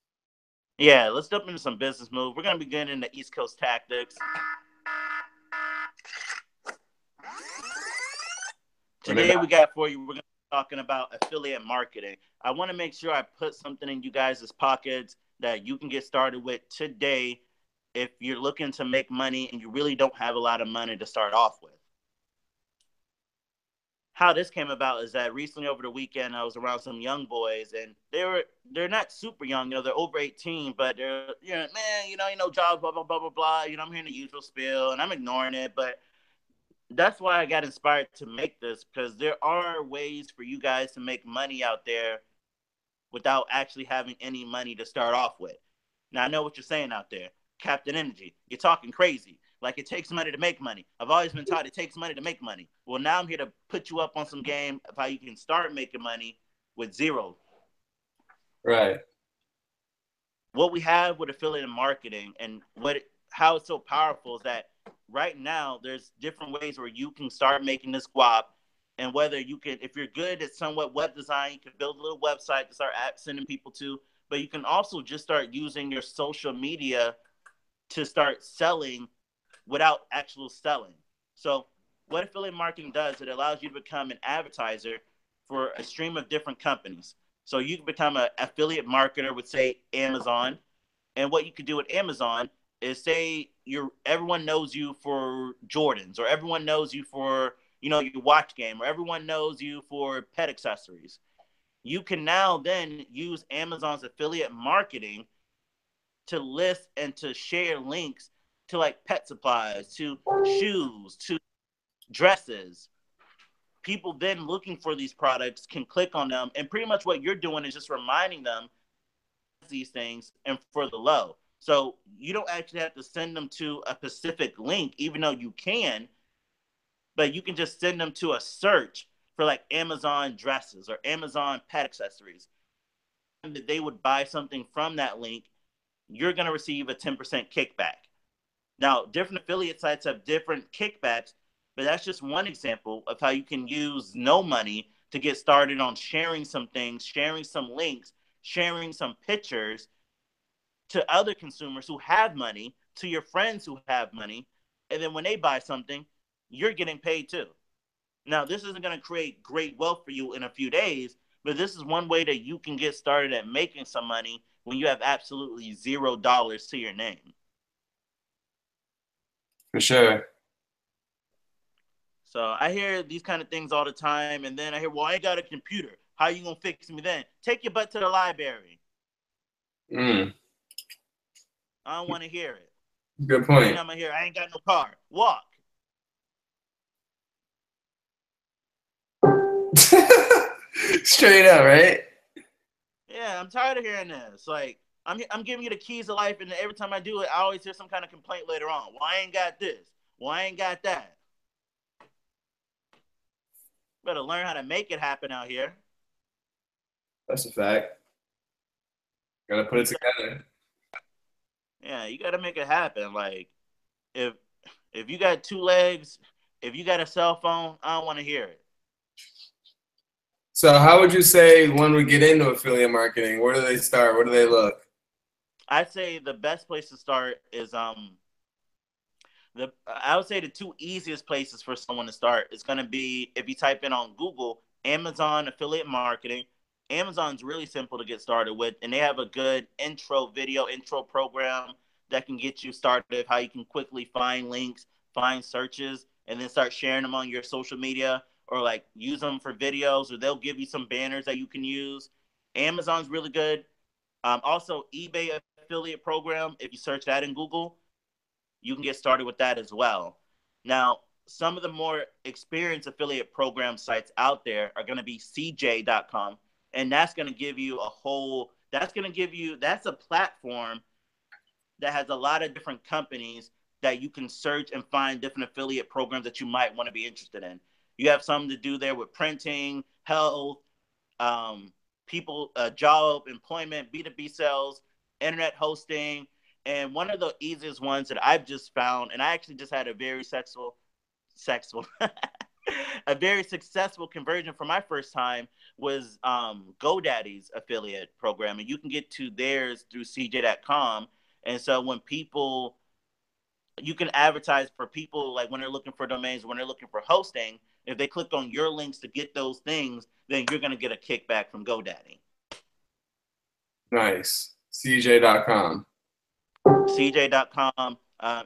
Yeah, let's jump into some business moves. We're gonna be getting into East Coast tactics. Today we got for you, we're going to be talking about affiliate marketing. I want to make sure I put something in you guys' pockets that you can get started with today if you're looking to make money and you really don't have a lot of money to start off with. How this came about is that recently over the weekend, I was around some young boys, and they're not super young, you know, they're over 18, but they're, you know, man, you know, jobs, blah, blah, blah, blah, blah. You know, I'm hearing the usual spiel, and I'm ignoring it, but that's why I got inspired to make this, because there are ways for you guys to make money out there without actually having any money to start off with. Now, I know what you're saying out there. Captain Energy, you're talking crazy. Like, it takes money to make money. I've always been taught it takes money to make money. Well, now I'm here to put you up on some game of how you can start making money with zero. Right. What we have with affiliate marketing and how it's so powerful is that right now there's different ways where you can start making this guap. And whether you can, if you're good at somewhat web design, you can build a little website to start sending people to, but you can also just start using your social media to start selling without actual selling. So what affiliate marketing does, it allows you to become an advertiser for a stream of different companies. So you can become an affiliate marketer with, say, Amazon. And what you could do with Amazon is, say, everyone knows you for Jordans, or everyone knows you for, you know, your watch game, or everyone knows you for pet accessories. You can now then use Amazon's affiliate marketing to list and to share links to, like, pet supplies, to shoes, to dresses. People then looking for these products can click on them, and pretty much what you're doing is just reminding them these things and for the low. So you don't actually have to send them to a specific link, even though you can, but you can just send them to a search for, like, Amazon dresses or Amazon pet accessories. And that they would buy something from that link, you're going to receive a 10% kickback. Now, different affiliate sites have different kickbacks, but that's just one example of how you can use no money to get started on sharing some things, sharing some links, sharing some pictures to other consumers who have money, to your friends who have money, and then when they buy something, you're getting paid too. Now, this isn't going to create great wealth for you in a few days, but this is one way that you can get started at making some money when you have absolutely $0 to your name. For sure. So I hear these kind of things all the time, and then I hear, well, I ain't got a computer. How you going to fix me then? Take your butt to the library. Mm. I don't want to hear it. Good point. And I'm going to hear, I ain't got no car. Walk. Straight up, right? Yeah, I'm tired of hearing this. Like, I'm giving you the keys to life, and every time I do it, I always hear some kind of complaint later on. Well, I ain't got this. Well, I ain't got that. Better learn how to make it happen out here. That's a fact. Gotta put it together. Yeah, you gotta make it happen. Like, if you got two legs, if you got a cell phone, I don't want to hear it. So how would you say one would get into affiliate marketing? Where do they start? Where do they look? I'd say the best place to start is I would say the two easiest places for someone to start is going to be if you type in on Google Amazon affiliate marketing. Amazon's really simple to get started with, and they have a good intro program that can get you started. How you can quickly find links, find searches, and then start sharing them on your social media or like use them for videos, or they'll give you some banners that you can use. Amazon's really good. Also, eBay affiliate program. If you search that in Google, you can get started with that as well. Now, some of the more experienced affiliate program sites out there are going to be CJ.com, and that's going to give you that's a platform that has a lot of different companies that you can search and find different affiliate programs that you might want to be interested in. You have some to do there with printing, health, people, job, employment, B2B sales, internet hosting. And one of the easiest ones that I've just found, and I actually just had a very sexual, a very successful conversion for my first time was GoDaddy's affiliate program. And you can get to theirs through CJ.com. And so when people, you can advertise for people like when they're looking for domains, when they're looking for hosting, if they click on your links to get those things, then you're going to get a kickback from GoDaddy. Nice. CJ.com. CJ.com.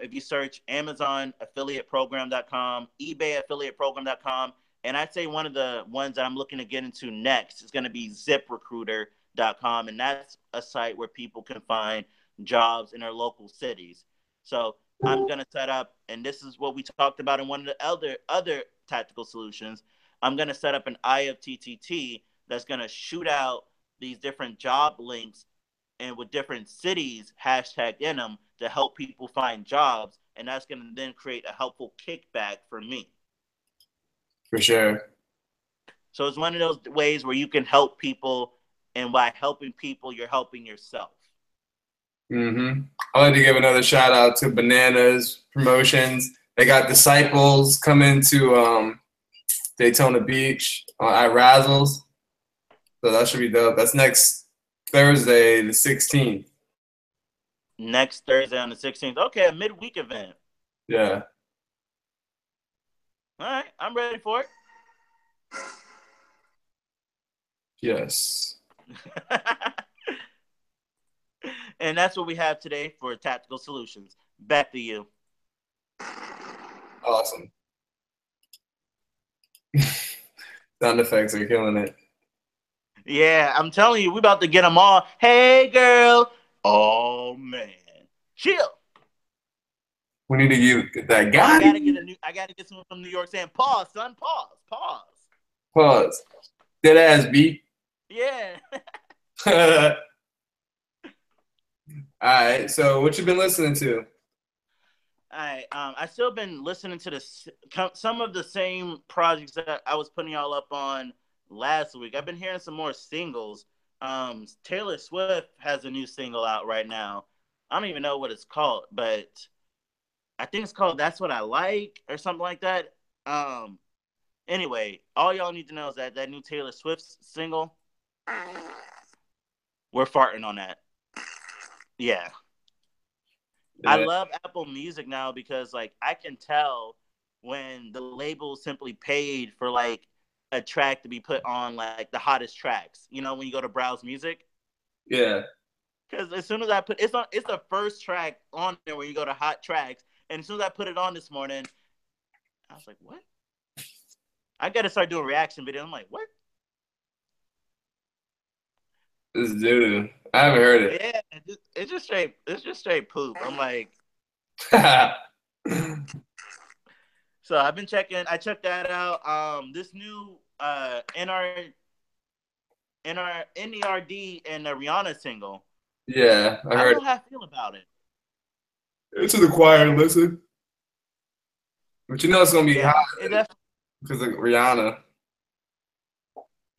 If you search Amazon affiliateprogram.com, eBay affiliateprogram.com, and I'd say one of the ones that I'm looking to get into next is going to be ZipRecruiter.com, and that's a site where people can find jobs in their local cities. So I'm going to set up, and this is what we talked about in one of the other tactical solutions. I'm going to set up an IFTTT that's going to shoot out these different job links and with different cities hashtagged in them to help people find jobs. And that's going to then create a helpful kickback for me. For sure. So it's one of those ways where you can help people, and by helping people, you're helping yourself. Mm-hmm. I'd like to give another shout out to Bananas Promotions. They got Disciples coming to Daytona Beach at Razzles. So that should be dope. That's next Thursday, the 16th. Next Thursday on the 16th. Okay, a midweek event. Yeah. All right, I'm ready for it. Yes. And that's what we have today for Tactical Solutions. Back to you. Awesome. Sound effects are killing it. Yeah, I'm telling you, we about to get them all. Hey, girl. Oh, man. Chill. We need to get that guy. I gotta get someone from New York saying, pause, son, pause. Pause. Dead ass beat. Yeah. All right. So what you been listening to? All right. I still been listening to some of the same projects that I was putting y'all up on last week. I've been hearing some more singles. Taylor Swift has a new single out right now. I don't even know what it's called, but I think it's called That's What I Like or something like that. Anyway, all y'all need to know is that new Taylor Swift single, we're farting on that. Yeah. I love Apple Music now because like I can tell when the label simply paid for like a track to be put on like the hottest tracks. You know, when you go to browse music. Yeah. Because as soon as I put it's the first track on there when you go to hot tracks, and as soon as I put it on this morning, I was like, what? I gotta start doing reaction videos. I'm like, what? This dude. I haven't heard it. Yeah, it's just straight poop. I'm like, so I've been checking. I checked that out. This new N.E.R.D and the Rihanna single. Yeah, I don't know how I feel about it. It's an acquired listen, but you know it's gonna be hot because of Rihanna.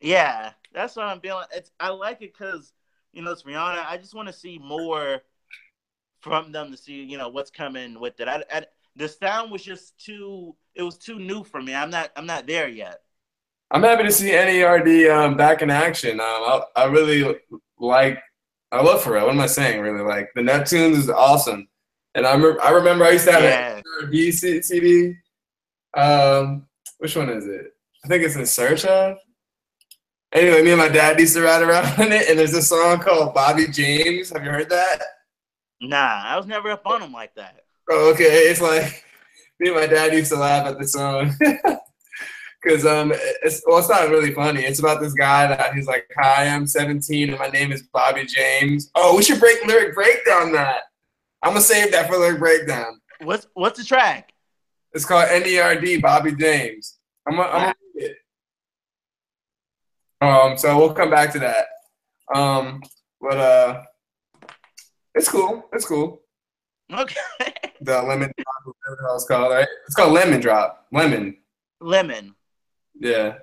Yeah, that's what I'm feeling. I like it because you know it's Rihanna. I just want to see more from them to see what's coming with it. The sound was just too new for me. I'm not there yet. I'm happy to see N.E.R.D. Back in action. I really like I love Pharrell. What am I saying? Really, like the Neptunes is awesome. And I remember I used to have an Yeah. N.E.R.D CD. Which one is it? I think it's In Search of. Anyway, me and my dad used to ride around in it, and there's a song called Bobby James. Have you heard that? Nah, I was never up on him like that. Oh, okay. It's like me and my dad used to laugh at the song because it's not really funny. It's about this guy that he's like, "Hi, I'm 17 and my name is Bobby James." Oh, we should break lyric breakdown that. I'm gonna save that for lyric breakdown. What's the track? It's called N.E.R.D. Bobby James. I'm gonna read it. So we'll come back to that. But it's cool. It's cool. Okay. The lemon drop, whatever the hell it's called, right? It's called lemon drop. Lemon. Lemon. Yeah.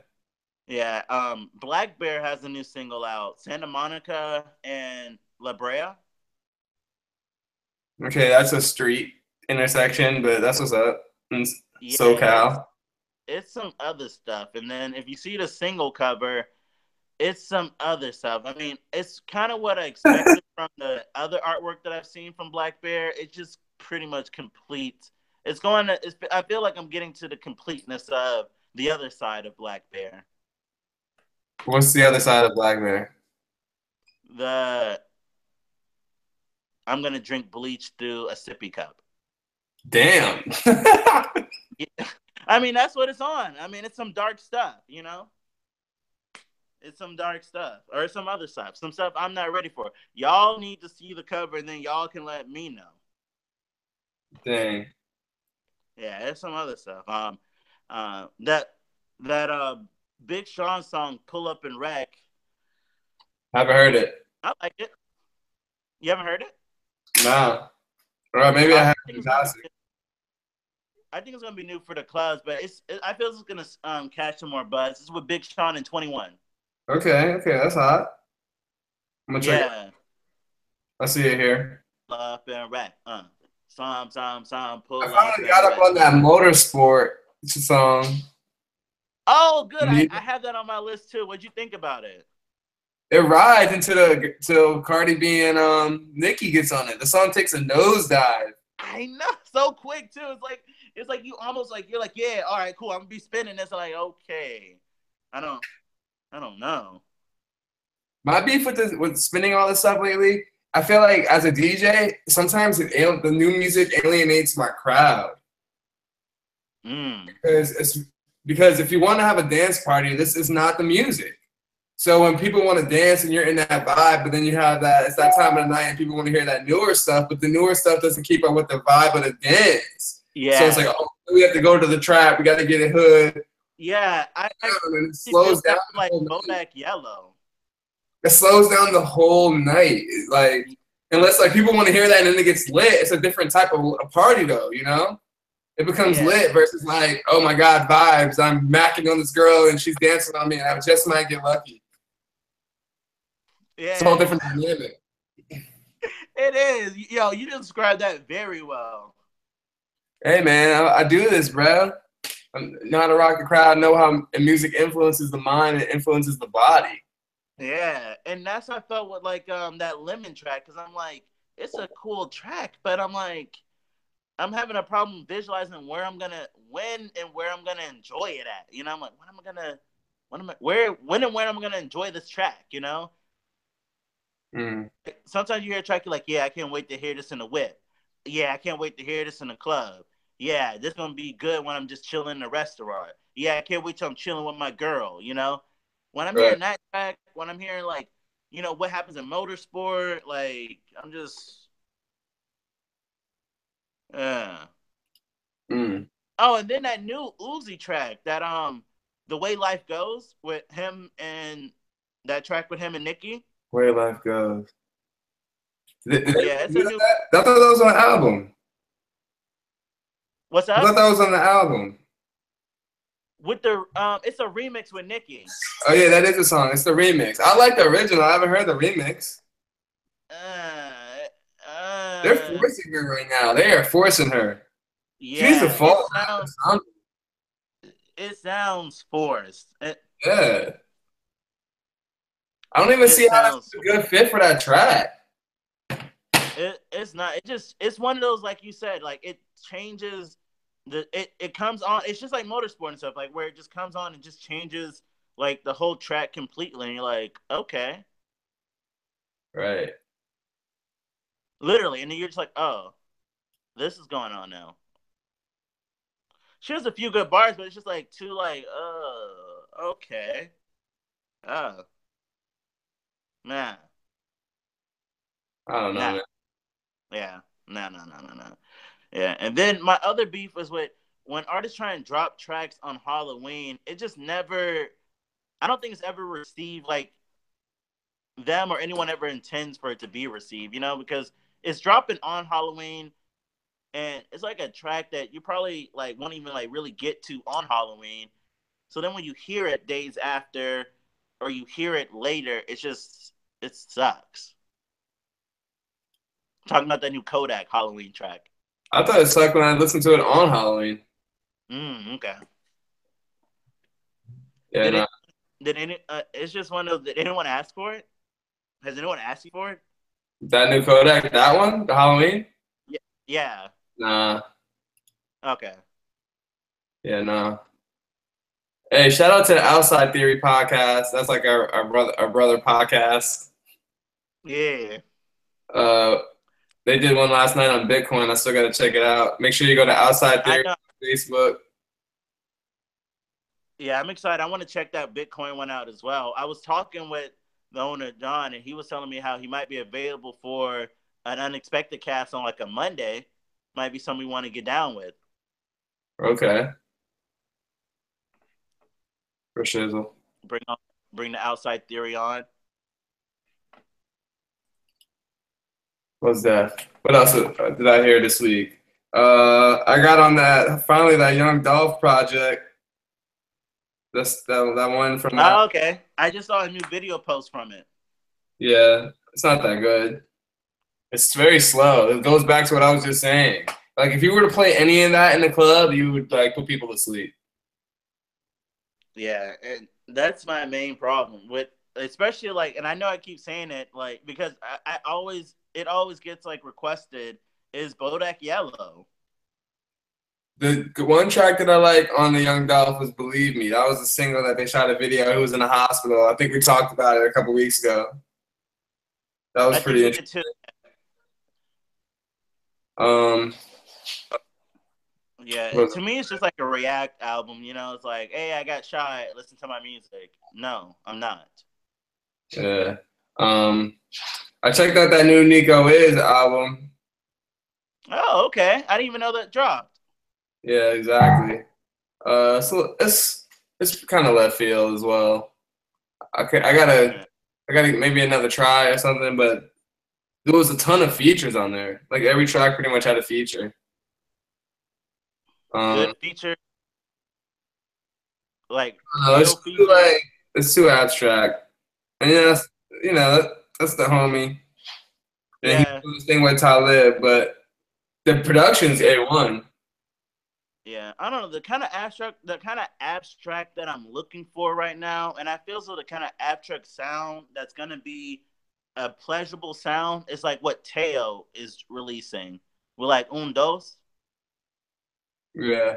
Yeah. Black Bear has a new single out. Santa Monica and La Brea. Okay, that's a street intersection, but that's what's up. In Yeah, SoCal. it's some other stuff. And then if you see the single cover, it's some other stuff. I mean, it's kind of what I expected from the other artwork that I've seen from Black Bear. It just pretty much complete. It's going to. I feel like I'm getting to the completeness of the other side of Black Bear. What's the other side of Black Bear? The I'm gonna drink bleach through a sippy cup. Damn. Yeah. I mean, that's what it's on. I mean, it's some dark stuff, you know. It's some dark stuff or some other stuff, some stuff I'm not ready for. Y'all need to see the cover and then y'all can let me know. Dang. Yeah, it's some other stuff. That Big Sean song "Pull Up and Wreck." Haven't heard it. I like it. You haven't heard it? Nah. Or maybe I I have think the it's gonna classic. be, I think it's gonna be new for the clubs, but I feel it's gonna catch some more buzz. This is with Big Sean in 21. Okay, that's hot. I'm gonna check it. Yeah, I see it here. up and wreck. Some I pull up finally got and up wreck. on that motorsport song. Oh, good. I have that on my list too. What'd you think about it? It rides till Cardi B and Nicki gets on it. The song takes a nosedive. I know, so quick too. It's like you almost like you're like, yeah, all right, cool. I'm gonna be spinning this. I'm like, okay, I don't know. My beef with spinning all this stuff lately, I feel like as a DJ, sometimes the new music alienates my crowd. Mm. Because if you want to have a dance party, this is not the music. So when people want to dance and you're in that vibe, but then you have it's that time of the night and people want to hear that newer stuff, but the newer stuff doesn't keep up with the vibe of the dance. Yeah. So it's like, oh, we have to go to the trap. We got to get a hood. Yeah, I and it slows down like Bodak Yellow. It slows down the whole night. Like unless like people want to hear that and then it gets lit, it's a different type of a party though, you know? It becomes lit versus like, oh my God, vibes. I'm macking on this girl and she's dancing on me and I just might get lucky. Yeah. It's a whole different dynamic. It is. Yo, you described that very well. Hey man, I do this, bro. I know how to rock the crowd, know how music influences the mind and influences the body. Yeah, and that's how I felt with like that Lemon track, because I'm like, it's a cool track, but I'm like, I'm having a problem visualizing when and where I'm gonna enjoy it at. You know, I'm like, when and where am I gonna enjoy this track? You know. Mm. Sometimes you hear a track, you're like, yeah, I can't wait to hear this in the whip. Yeah, I can't wait to hear this in the club. Yeah, this gonna be good when I'm just chilling in a restaurant. Yeah, I can't wait till I'm chilling with my girl. You know. When I'm hearing that track, when I'm hearing like, you know, what happens in motorsport, like I'm just, Mm. Oh, and then that new Uzi track, that The Way Life Goes with him and that track with him and Nicki. Where Life Goes. Yeah, it's a new. I thought that was on the album. What's up? I thought that was on the album. With the it's a remix with Nicki. Oh yeah, that is a song. It's the remix. I like the original. I haven't heard the remix. They're forcing her right now. They are forcing her. Yeah, she's a fault. It sounds forced. Yeah. I don't even see how that's a good fit for that track. It's not. It's one of those, like you said, like it changes it comes on. It's just like motorsport and stuff, like where it just comes on and just changes like the whole track completely. And you're like, okay, right, literally, and then you're just like, oh, this is going on now. She has a few good bars, but it's just like too like, okay, oh man, I don't know, nah, man. yeah, no. Yeah, and then my other beef was with when artists try and drop tracks on Halloween. It just never. I don't think it's ever received like them or anyone ever intends for it to be received. You know, because it's dropping on Halloween, and it's like a track that you probably like won't even like really get to on Halloween. So then when you hear it days after, or you hear it later, it sucks. I'm talking about that new Kodak Halloween track. I thought it sucked when I listened to it on Halloween. Okay. Yeah, Did no. it? Did any? It's just one of. Did anyone ask for it? Has anyone asked you for it? That new Kodak, that one, the Halloween? Yeah. Yeah. Nah. Okay. Yeah, nah. Hey, shout out to the Outside Theory podcast. That's like our brother podcast. Yeah. Uh, they did one last night on Bitcoin. I still got to check it out. Make sure you go to Outside I Theory know. on Facebook. Yeah, I'm excited. I want to check that Bitcoin one out as well. I was talking with the owner John, and he was telling me how he might be available for an unexpected cast on like a Monday. Might be something we want to get down with. Okay, for shizzle. Bring on, bring the outside theory on. What's that? What else did I hear this week? I got on that Young Dolph project. That one from Oh, okay. I just saw a new video post from it. yeah, it's not that good. It's very slow. It goes back to what I was just saying. Like if you were to play any of that in the club, you would like put people to sleep. Yeah, and that's my main problem with, especially like, and I know I keep saying it like because I always it always gets like requested is Bodak Yellow. The one track that I like on the Young Dolph was "Believe Me." That was a single that they shot a video. He was in the hospital. I think we talked about it a couple weeks ago. That was I think pretty we interesting. did too. Um, Yeah, was to me it's just like a React album. You know, it's like, hey, I got shot. Listen to my music. No, I'm not. yeah. I checked out that new Nico Is album. Oh, okay. I didn't even know that dropped. Yeah, exactly. So it's kind of left field as well. Okay, I gotta maybe another try or something, but there was a ton of features on there. Like every track pretty much had a feature. Good Um, feature, like no, real features. it's too abstract. And yeah, that's the homie. And he Yeah, does this thing with Talib, but the production's A1. yeah. I don't know the kind of abstract that I'm looking for right now, and I feel so the kind of abstract sound that's gonna be a pleasurable sound is like what Teo is releasing. We're like un dos. Yeah.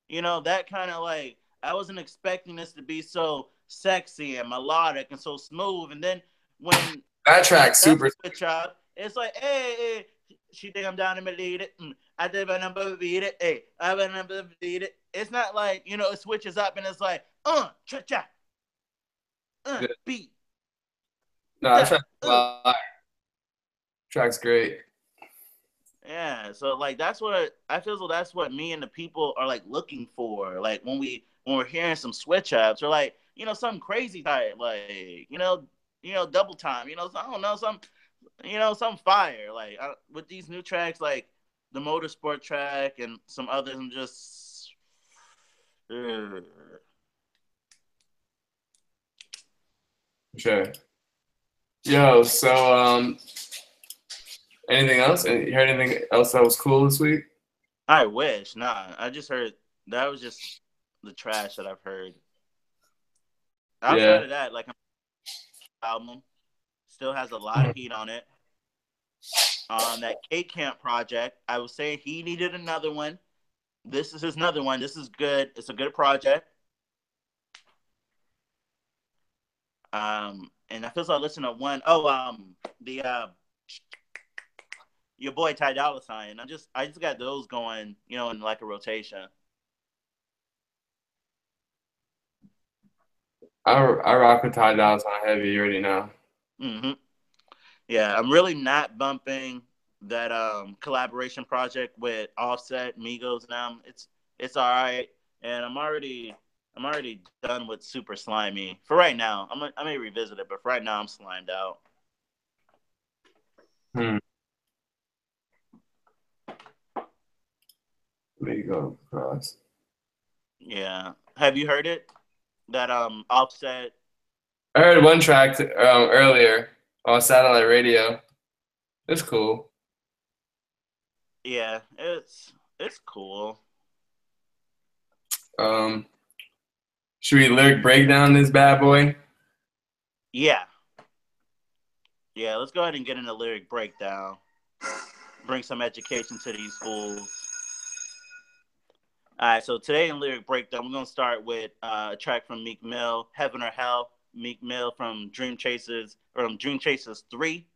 You know, that kind of like I wasn't expecting this to be so sexy and melodic and so smooth. And then when That he track's does super. switch up, it's like, hey, she think I'm down to lead it. I did my number beat it. Hey, I have a number beat it. It's not like, you know, it switches up and it's like, cha cha, Yeah. beat, No, that da, track's great. Yeah, so like that's what I feel. So that's what me and the people are like looking for. Like when we're hearing some switch ups or like something crazy type, like double time. I don't know some fire. Like with these new tracks, like the motorsport track and some others, I'm just Sure. Yo, so anything else? You heard anything else that was cool this week? I wish. Nah, I just heard that was just the trash that I've heard. Outside Yeah. of that, like album. Still has a lot of heat on it. That K Camp project, I would say he needed another one. This is his another one. This is good. It's a good project. And I feel so I listened to one. Oh, the your boy Ty Dolla Sign. I just got those going, in like a rotation. I rock with Ty Dolla Sign heavy. You already know. Mm-hmm. Yeah, I'm really not bumping that collaboration project with Offset, Migos. Now it's all right, and I'm already done with Super Slimy for right now. I may revisit it, but for right now I'm slimed out. Hmm. There you go, cross. Yeah, have you heard it? That Offset. I heard one track earlier on satellite radio. It's cool. Yeah, it's cool. Um, should we lyric breakdown this bad boy? Yeah, yeah. Let's go ahead and get in the lyric breakdown. Bring some education to these fools. All right, so today in lyric breakdown, we're gonna start with a track from Meek Mill, "Heaven or Hell." Meek Mill from Dream Chasers 3.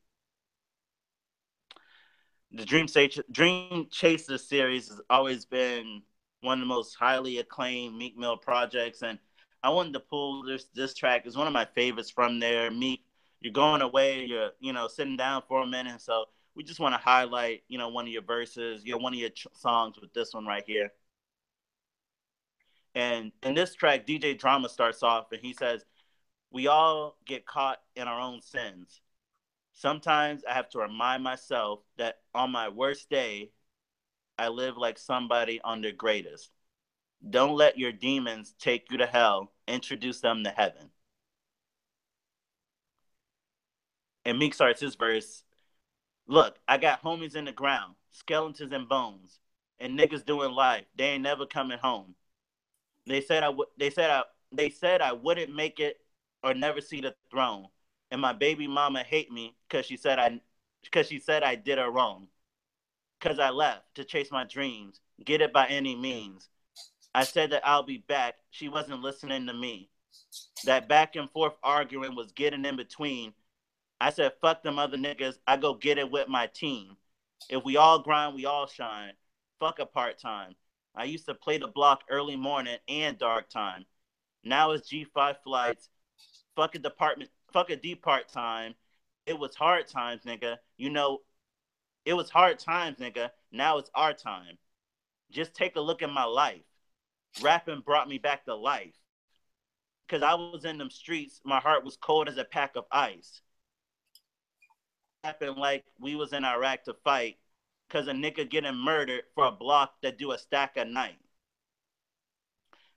The Dream Chasers series has always been one of the most highly acclaimed Meek Mill projects, and I wanted to pull this track. It's one of my favorites from there. Meek, you're going away, you're sitting down for a minute, so we just want to highlight one of your verses, one of your songs with this one right here. And in this track, DJ Drama starts off and he says, "We all get caught in our own sins. Sometimes I have to remind myself that on my worst day, I live like somebody on their greatest. Don't let your demons take you to hell. Introduce them to heaven." And Meek starts his verse. "Look, I got homies in the ground, skeletons and bones, and niggas doing life. They ain't never coming home. They said I would. They said I wouldn't make it or never see the throne. And my baby mama hate me because she said I did her wrong. Because I left to chase my dreams, get it by any means. I said that I'll be back. She wasn't listening to me. That back and forth arguing was getting in between. I said, fuck them other niggas. I go get it with my team. If we all grind, we all shine. Fuck a part time. I used to play the block early morning and dark time. Now it's G5 flights. Fuck a department. Fuck a depart time. It was hard times, nigga. It was hard times, nigga. Now it's our time. Just take a look at my life. Rapping brought me back to life. Because I was in them streets, my heart was cold as a pack of ice. Happened like we was in Iraq to fight. Because a nigga getting murdered for a block that do a stack a night."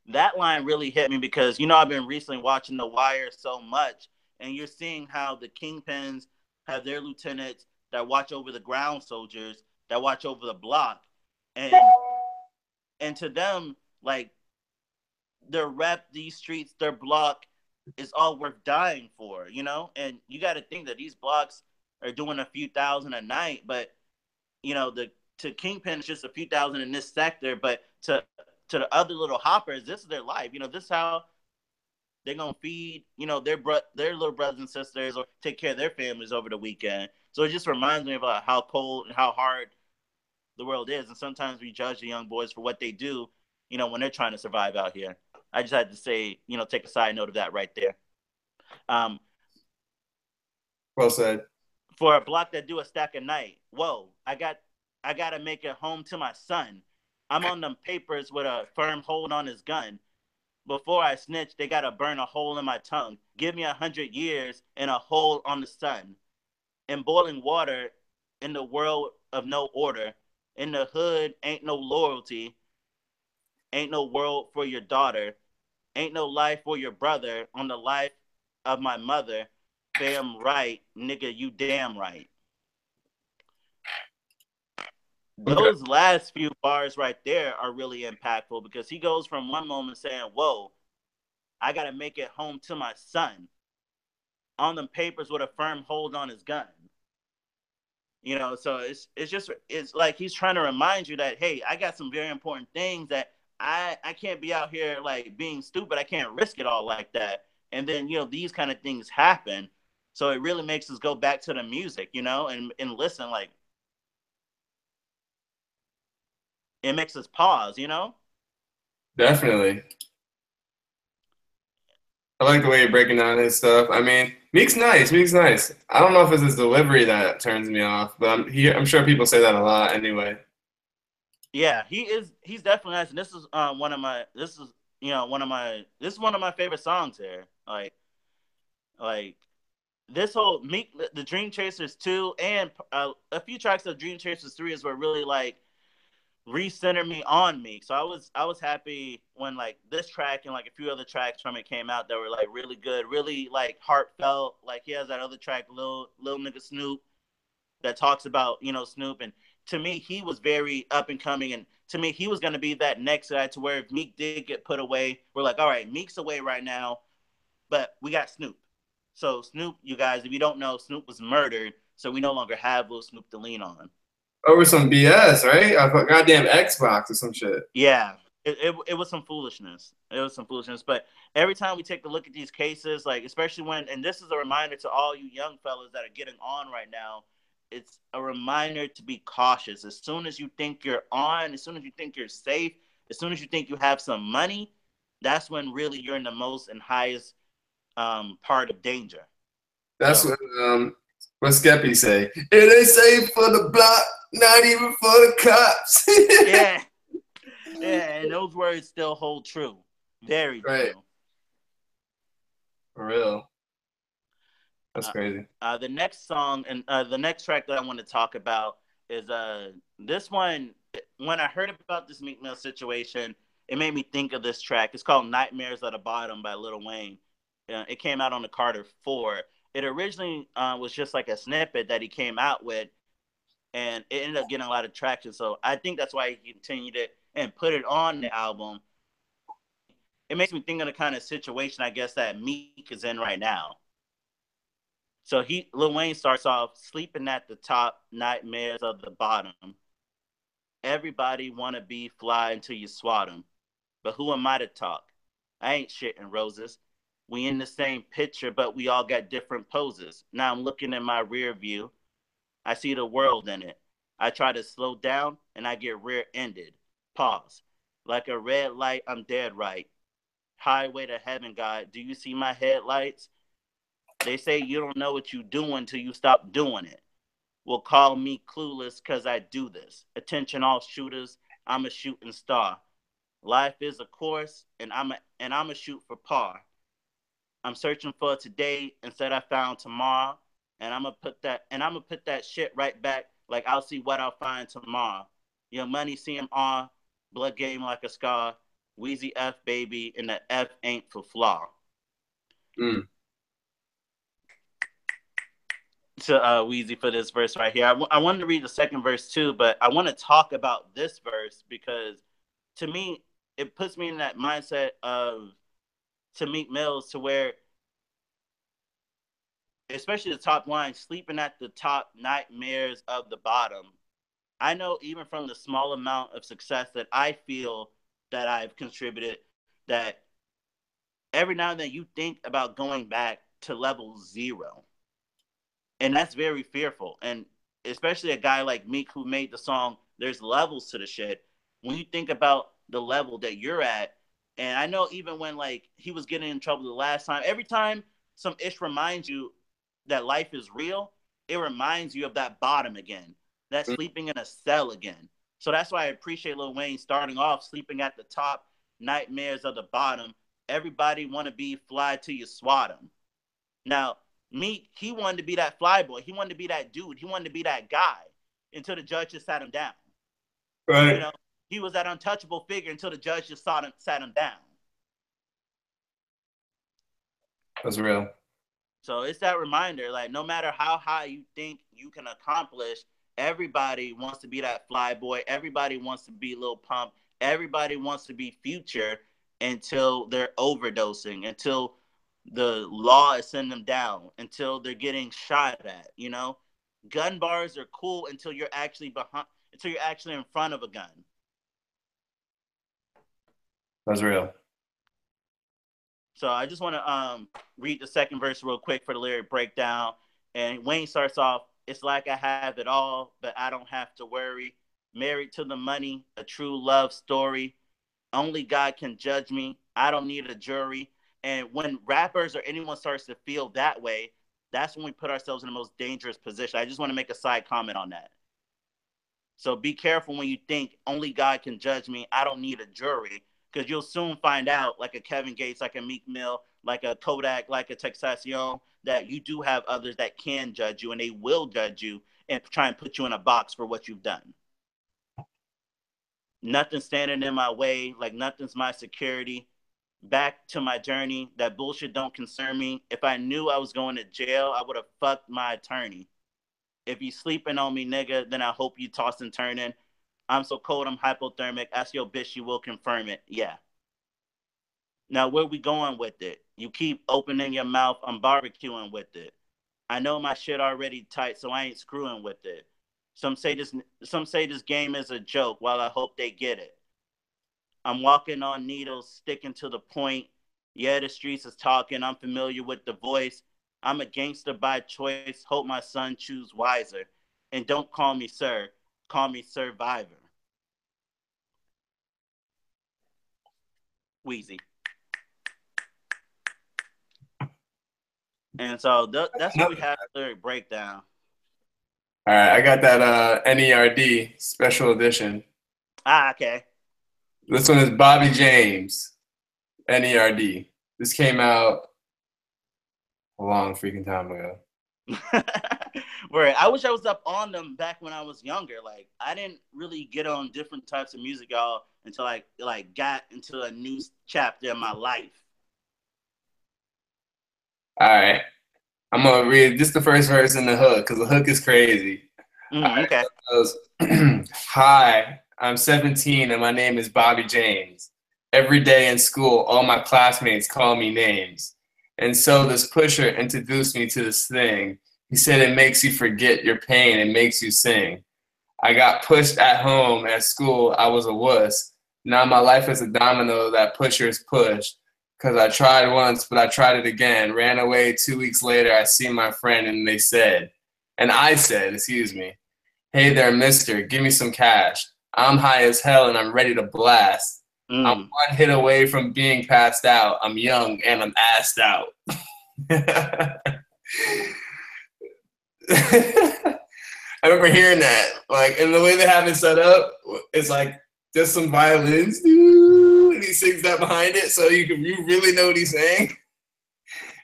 That line really hit me because, I've been recently watching The Wire so much, and you're seeing how the kingpins have their lieutenants that watch over the ground soldiers, that watch over the block. And to them, like, their rep, these streets, their block is all worth dying for. And you got to think that these blocks are doing a few thousand a night, but the to Kingpin it's just a few thousand in this sector, but to the other little hoppers, this is their life. This is how they're gonna feed their little brothers and sisters or take care of their families over the weekend. So it just reminds me about how cold and how hard the world is, and sometimes we judge the young boys for what they do, when they're trying to survive out here. I just had to say, take a side note of that right there. Um, Well said. for a block that do a stack a night, whoa, I gotta make it home to my son. I'm on them papers with a firm hold on his gun. Before I snitch, they gotta burn a hole in my tongue. Give me 100 years and a hole on the sun. In boiling water, in the world of no order. In the hood, ain't no loyalty. Ain't no world for your daughter. Ain't no life for your brother on the life of my mother. Fam right, nigga, you damn right. Okay. Those last few bars right there are really impactful because he goes from one moment saying, whoa, I got to make it home to my son. on them papers with a firm hold on his gun. So it's like he's trying to remind you that, hey, I got some very important things that I can't be out here like being stupid. I can't risk it all like that. And then these kind of things happen. So it really makes us go back to the music, and listen. Like, it makes us pause. Definitely. I like the way you're breaking down his stuff. I mean, Meek's nice. Meek's nice. I don't know if it's his delivery that turns me off, but I'm sure people say that a lot anyway. Yeah, he's definitely nice, and this is one of my favorite songs here. Like this whole Meek, the Dream Chasers 2, and a few tracks of Dream Chasers 3 is what really like recenter me on Meek. So I was happy when like this track and like a few other tracks from it came out that were like really good, really like heartfelt. Like he has that other track, Lil Nigga Snoop, that talks about Snoop, and to me he was very up and coming, and to me he was going to be that next guy to where if Meek did get put away, we're like, all right, Meek's away right now, but we got Snoop. So Snoop, you guys, if you don't know, Snoop was murdered, so we no longer have Lil Snoop to lean on. Over some BS, right? I thought goddamn Xbox or some shit. Yeah, it was some foolishness. It was some foolishness. But every time we take a look at these cases, like especially and this is a reminder to all you young fellas that are getting on right now, it's a reminder to be cautious. As soon as you think you're on, as soon as you think you're safe, as soon as you think you have some money, that's when really you're in the most and highest part of danger. That's what Skeppy say. It ain't safe for the block, not even for the cops. Yeah. Yeah, and those words still hold true. Very right. true. For real. That's crazy. The next song and the next track that I want to talk about is this one. When I heard about this Meek Mill situation, it made me think of this track. It's called "Nightmares at the Bottom" by Lil Wayne. It came out on the Carter 4. It originally was just like a snippet that he came out with, and it ended up getting a lot of traction. So I think that's why he continued it and put it on the album. It makes me think of the kind of situation I guess that Meek is in right now. So Lil Wayne starts off sleeping at the top, nightmares of the bottom. Everybody wanna be fly until you swat them. But who am I to talk? I ain't shitting roses. We in the same picture, but we all got different poses. Now I'm looking in my rear view. I see the world in it. I try to slow down and I get rear-ended. Pause. Like a red light, I'm dead right. Highway to heaven, God. Do you see my headlights? They say you don't know what you're doing till you stop doing it. Well, call me clueless because I do this. Attention all shooters, I'm a shooting star. Life is a course, and I'm a shoot for par. I'm searching for today instead I found tomorrow, and I'm gonna put that shit right back. Like I'll see what I'll find tomorrow. Your money CMR, blood game like a scar. Wheezy F baby, and the F ain't for flaw. Mm. To Wheezy for this verse right here. I wanted to read the second verse too, but I want to talk about this verse because to me, it puts me in that mindset of to Meek Mills to where, especially the top line, sleeping at the top, nightmares of the bottom. I know even from the small amount of success that I feel that I've contributed, that every now and then you think about going back to level zero. And that's very fearful. And especially a guy like Meek who made the song, there's levels to the shit. When you think about the level that you're at, and I know even when like he was getting in trouble the last time, every time some ish reminds you that life is real, it reminds you of that bottom again, that sleeping in a cell again. So that's why I appreciate Lil Wayne starting off sleeping at the top, nightmares of the bottom. Everybody want to be fly till you swat them. Now, Meek, he wanted to be that fly boy. He wanted to be that dude. He wanted to be that guy until the judge just sat him down. Right. You know, he was that untouchable figure until the judge just sat him down. That's real. So it's that reminder, like no matter how high you think you can accomplish, everybody wants to be that fly boy. Everybody wants to be Lil Pump. Everybody wants to be Future until they're overdosing, until the law is sending them down until they're getting shot at. You know, gun bars are cool until you're actually in front of a gun. That's real. So I just want to read the second verse real quick for the lyric breakdown. And Wayne starts off, "It's like I have it all, but I don't have to worry. Married to the money, a true love story. Only God can judge me. I don't need a jury." And when rappers or anyone starts to feel that way, that's when we put ourselves in the most dangerous position. I just want to make a side comment on that. So be careful when you think only God can judge me. I don't need a jury, because you'll soon find out, like a Kevin Gates, like a Meek Mill, like a Kodak, like a Texacion, that you do have others that can judge you, and they will judge you and try and put you in a box for what you've done. Nothing's standing in my way, like nothing's my security. Back to my journey, that bullshit don't concern me. If I knew I was going to jail, I would have fucked my attorney. If you sleeping on me, nigga, then I hope you toss and turning. I'm so cold, I'm hypothermic. Ask your bitch, she will confirm it. Yeah. Now, where we going with it? You keep opening your mouth, I'm barbecuing with it. I know my shit already tight, so I ain't screwing with it. Some say this game is a joke, while I hope they get it. I'm walking on needles, sticking to the point. Yeah, the streets is talking, I'm familiar with the voice. I'm a gangster by choice, hope my son choose wiser. And don't call me sir, call me survivor. Wheezy. And so that's what we have the lyric breakdown. All right, I got that N.E.R.D. special edition. Okay. This one is Bobby James, N.E.R.D. This came out a long freaking time ago. Where I wish I was up on them back when I was younger. Like, I didn't really get on different types of music, y'all, until I got into a new chapter in my life. All right, I'm gonna read just the first verse in the hook, because the hook is crazy. Okay. So hi, I'm 17 and my name is Bobby James. Every day in school, all my classmates call me names. And so this pusher introduced me to this thing. He said it makes you forget your pain and makes you sing. I got pushed at home, at school, I was a wuss. Now my life is a domino that pushers push. Cause I tried once, but I tried it again. Ran away 2 weeks later, I see my friend and I said, excuse me, hey there, mister, give me some cash. I'm high as hell and I'm ready to blast. I'm one hit away from being passed out. I'm young and I'm assed out. I remember hearing that, like, and the way they have it set up, it's like just some violins, and he sings that behind it, so you really know what he's saying.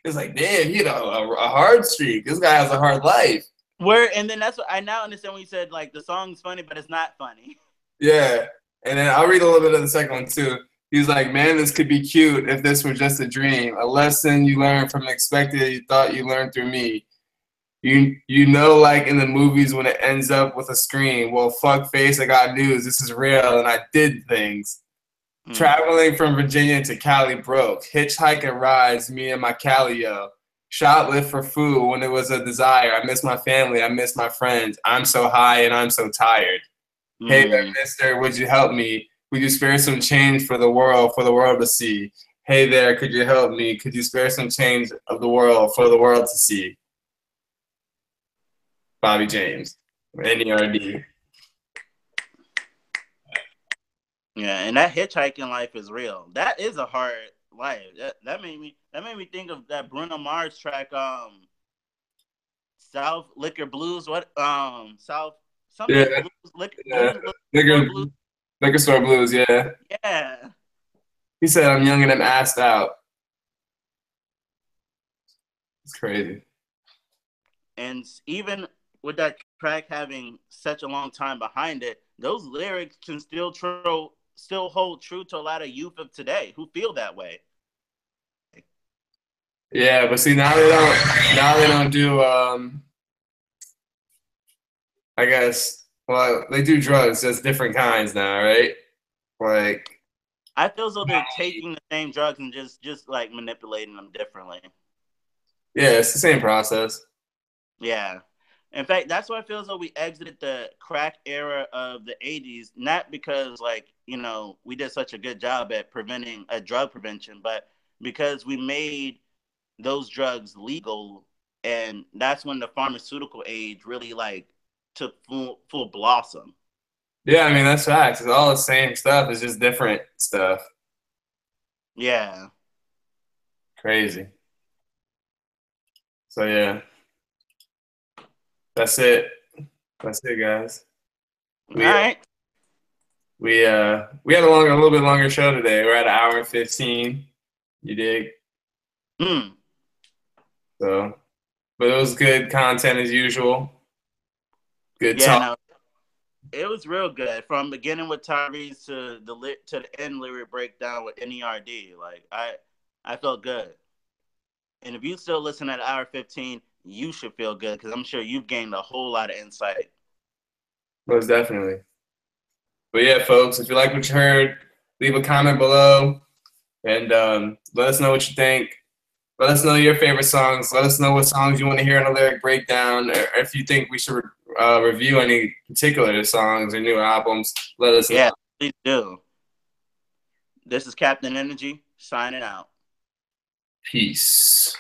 It's like, damn, he had a hard streak. This guy has a hard life. And then that's what I now understand when you said, like, the song's funny, but it's not funny. Yeah, and then I'll read a little bit of the second one too. He's like, man, this could be cute if this were just a dream, a lesson you learned from unexpected you thought you learned through me. You know, like in the movies when it ends up with a scream. Well, fuck face, I got news. This is real, and I did things. Traveling from Virginia to Cali broke. Hitchhiking rides, me and my Calio. Shoplift for food when it was a desire. I miss my family. I miss my friends. I'm so high and I'm so tired. Hey there, mister, would you help me? Would you spare some change for the world to see? Hey there, could you help me? Could you spare some change of the world for the world to see? Bobby James, N.E.R.D. Yeah, and that hitchhiking life is real. That is a hard life. That made me think of that Bruno Mars track, South Liquor Blues. What South something blues, Liquor store blues, yeah. Yeah. He said, I'm young and I'm assed out. It's crazy. And even with that track having such a long time behind it, those lyrics can still hold true to a lot of youth of today who feel that way. Yeah, but see, now they don't do I guess, well, they do drugs, just different kinds now, right? Like, I feel as though they're taking the same drugs and just like manipulating them differently. Yeah, it's the same process. Yeah. In fact, that's why I feel as though we exited the crack era of the 80s, not because, like, you know, we did such a good job at preventing a drug prevention, but because we made those drugs legal. And that's when the pharmaceutical age really, like, took full blossom. Yeah, I mean, that's facts. It's all the same stuff. It's just different stuff. Yeah. Crazy. So yeah, that's it. That's it, guys. All We right. we had a little bit longer show today. We're at an hour and 15. You dig? Hmm. So, but it was good content as usual. Good Yeah, talk. no, it was real good from beginning with Tyrese to the end lyric breakdown with N.E.R.D. Like I felt good. And if you still listen at hour 15, you should feel good because I'm sure you've gained a whole lot of insight. Most definitely. But yeah, folks, if you like what you heard, leave a comment below and let us know what you think. Let us know your favorite songs. Let us know what songs you want to hear in a lyric breakdown, or if you think we should review any particular songs or new albums. Let us know. Yeah, please do. This is Captain Energy signing out. Peace.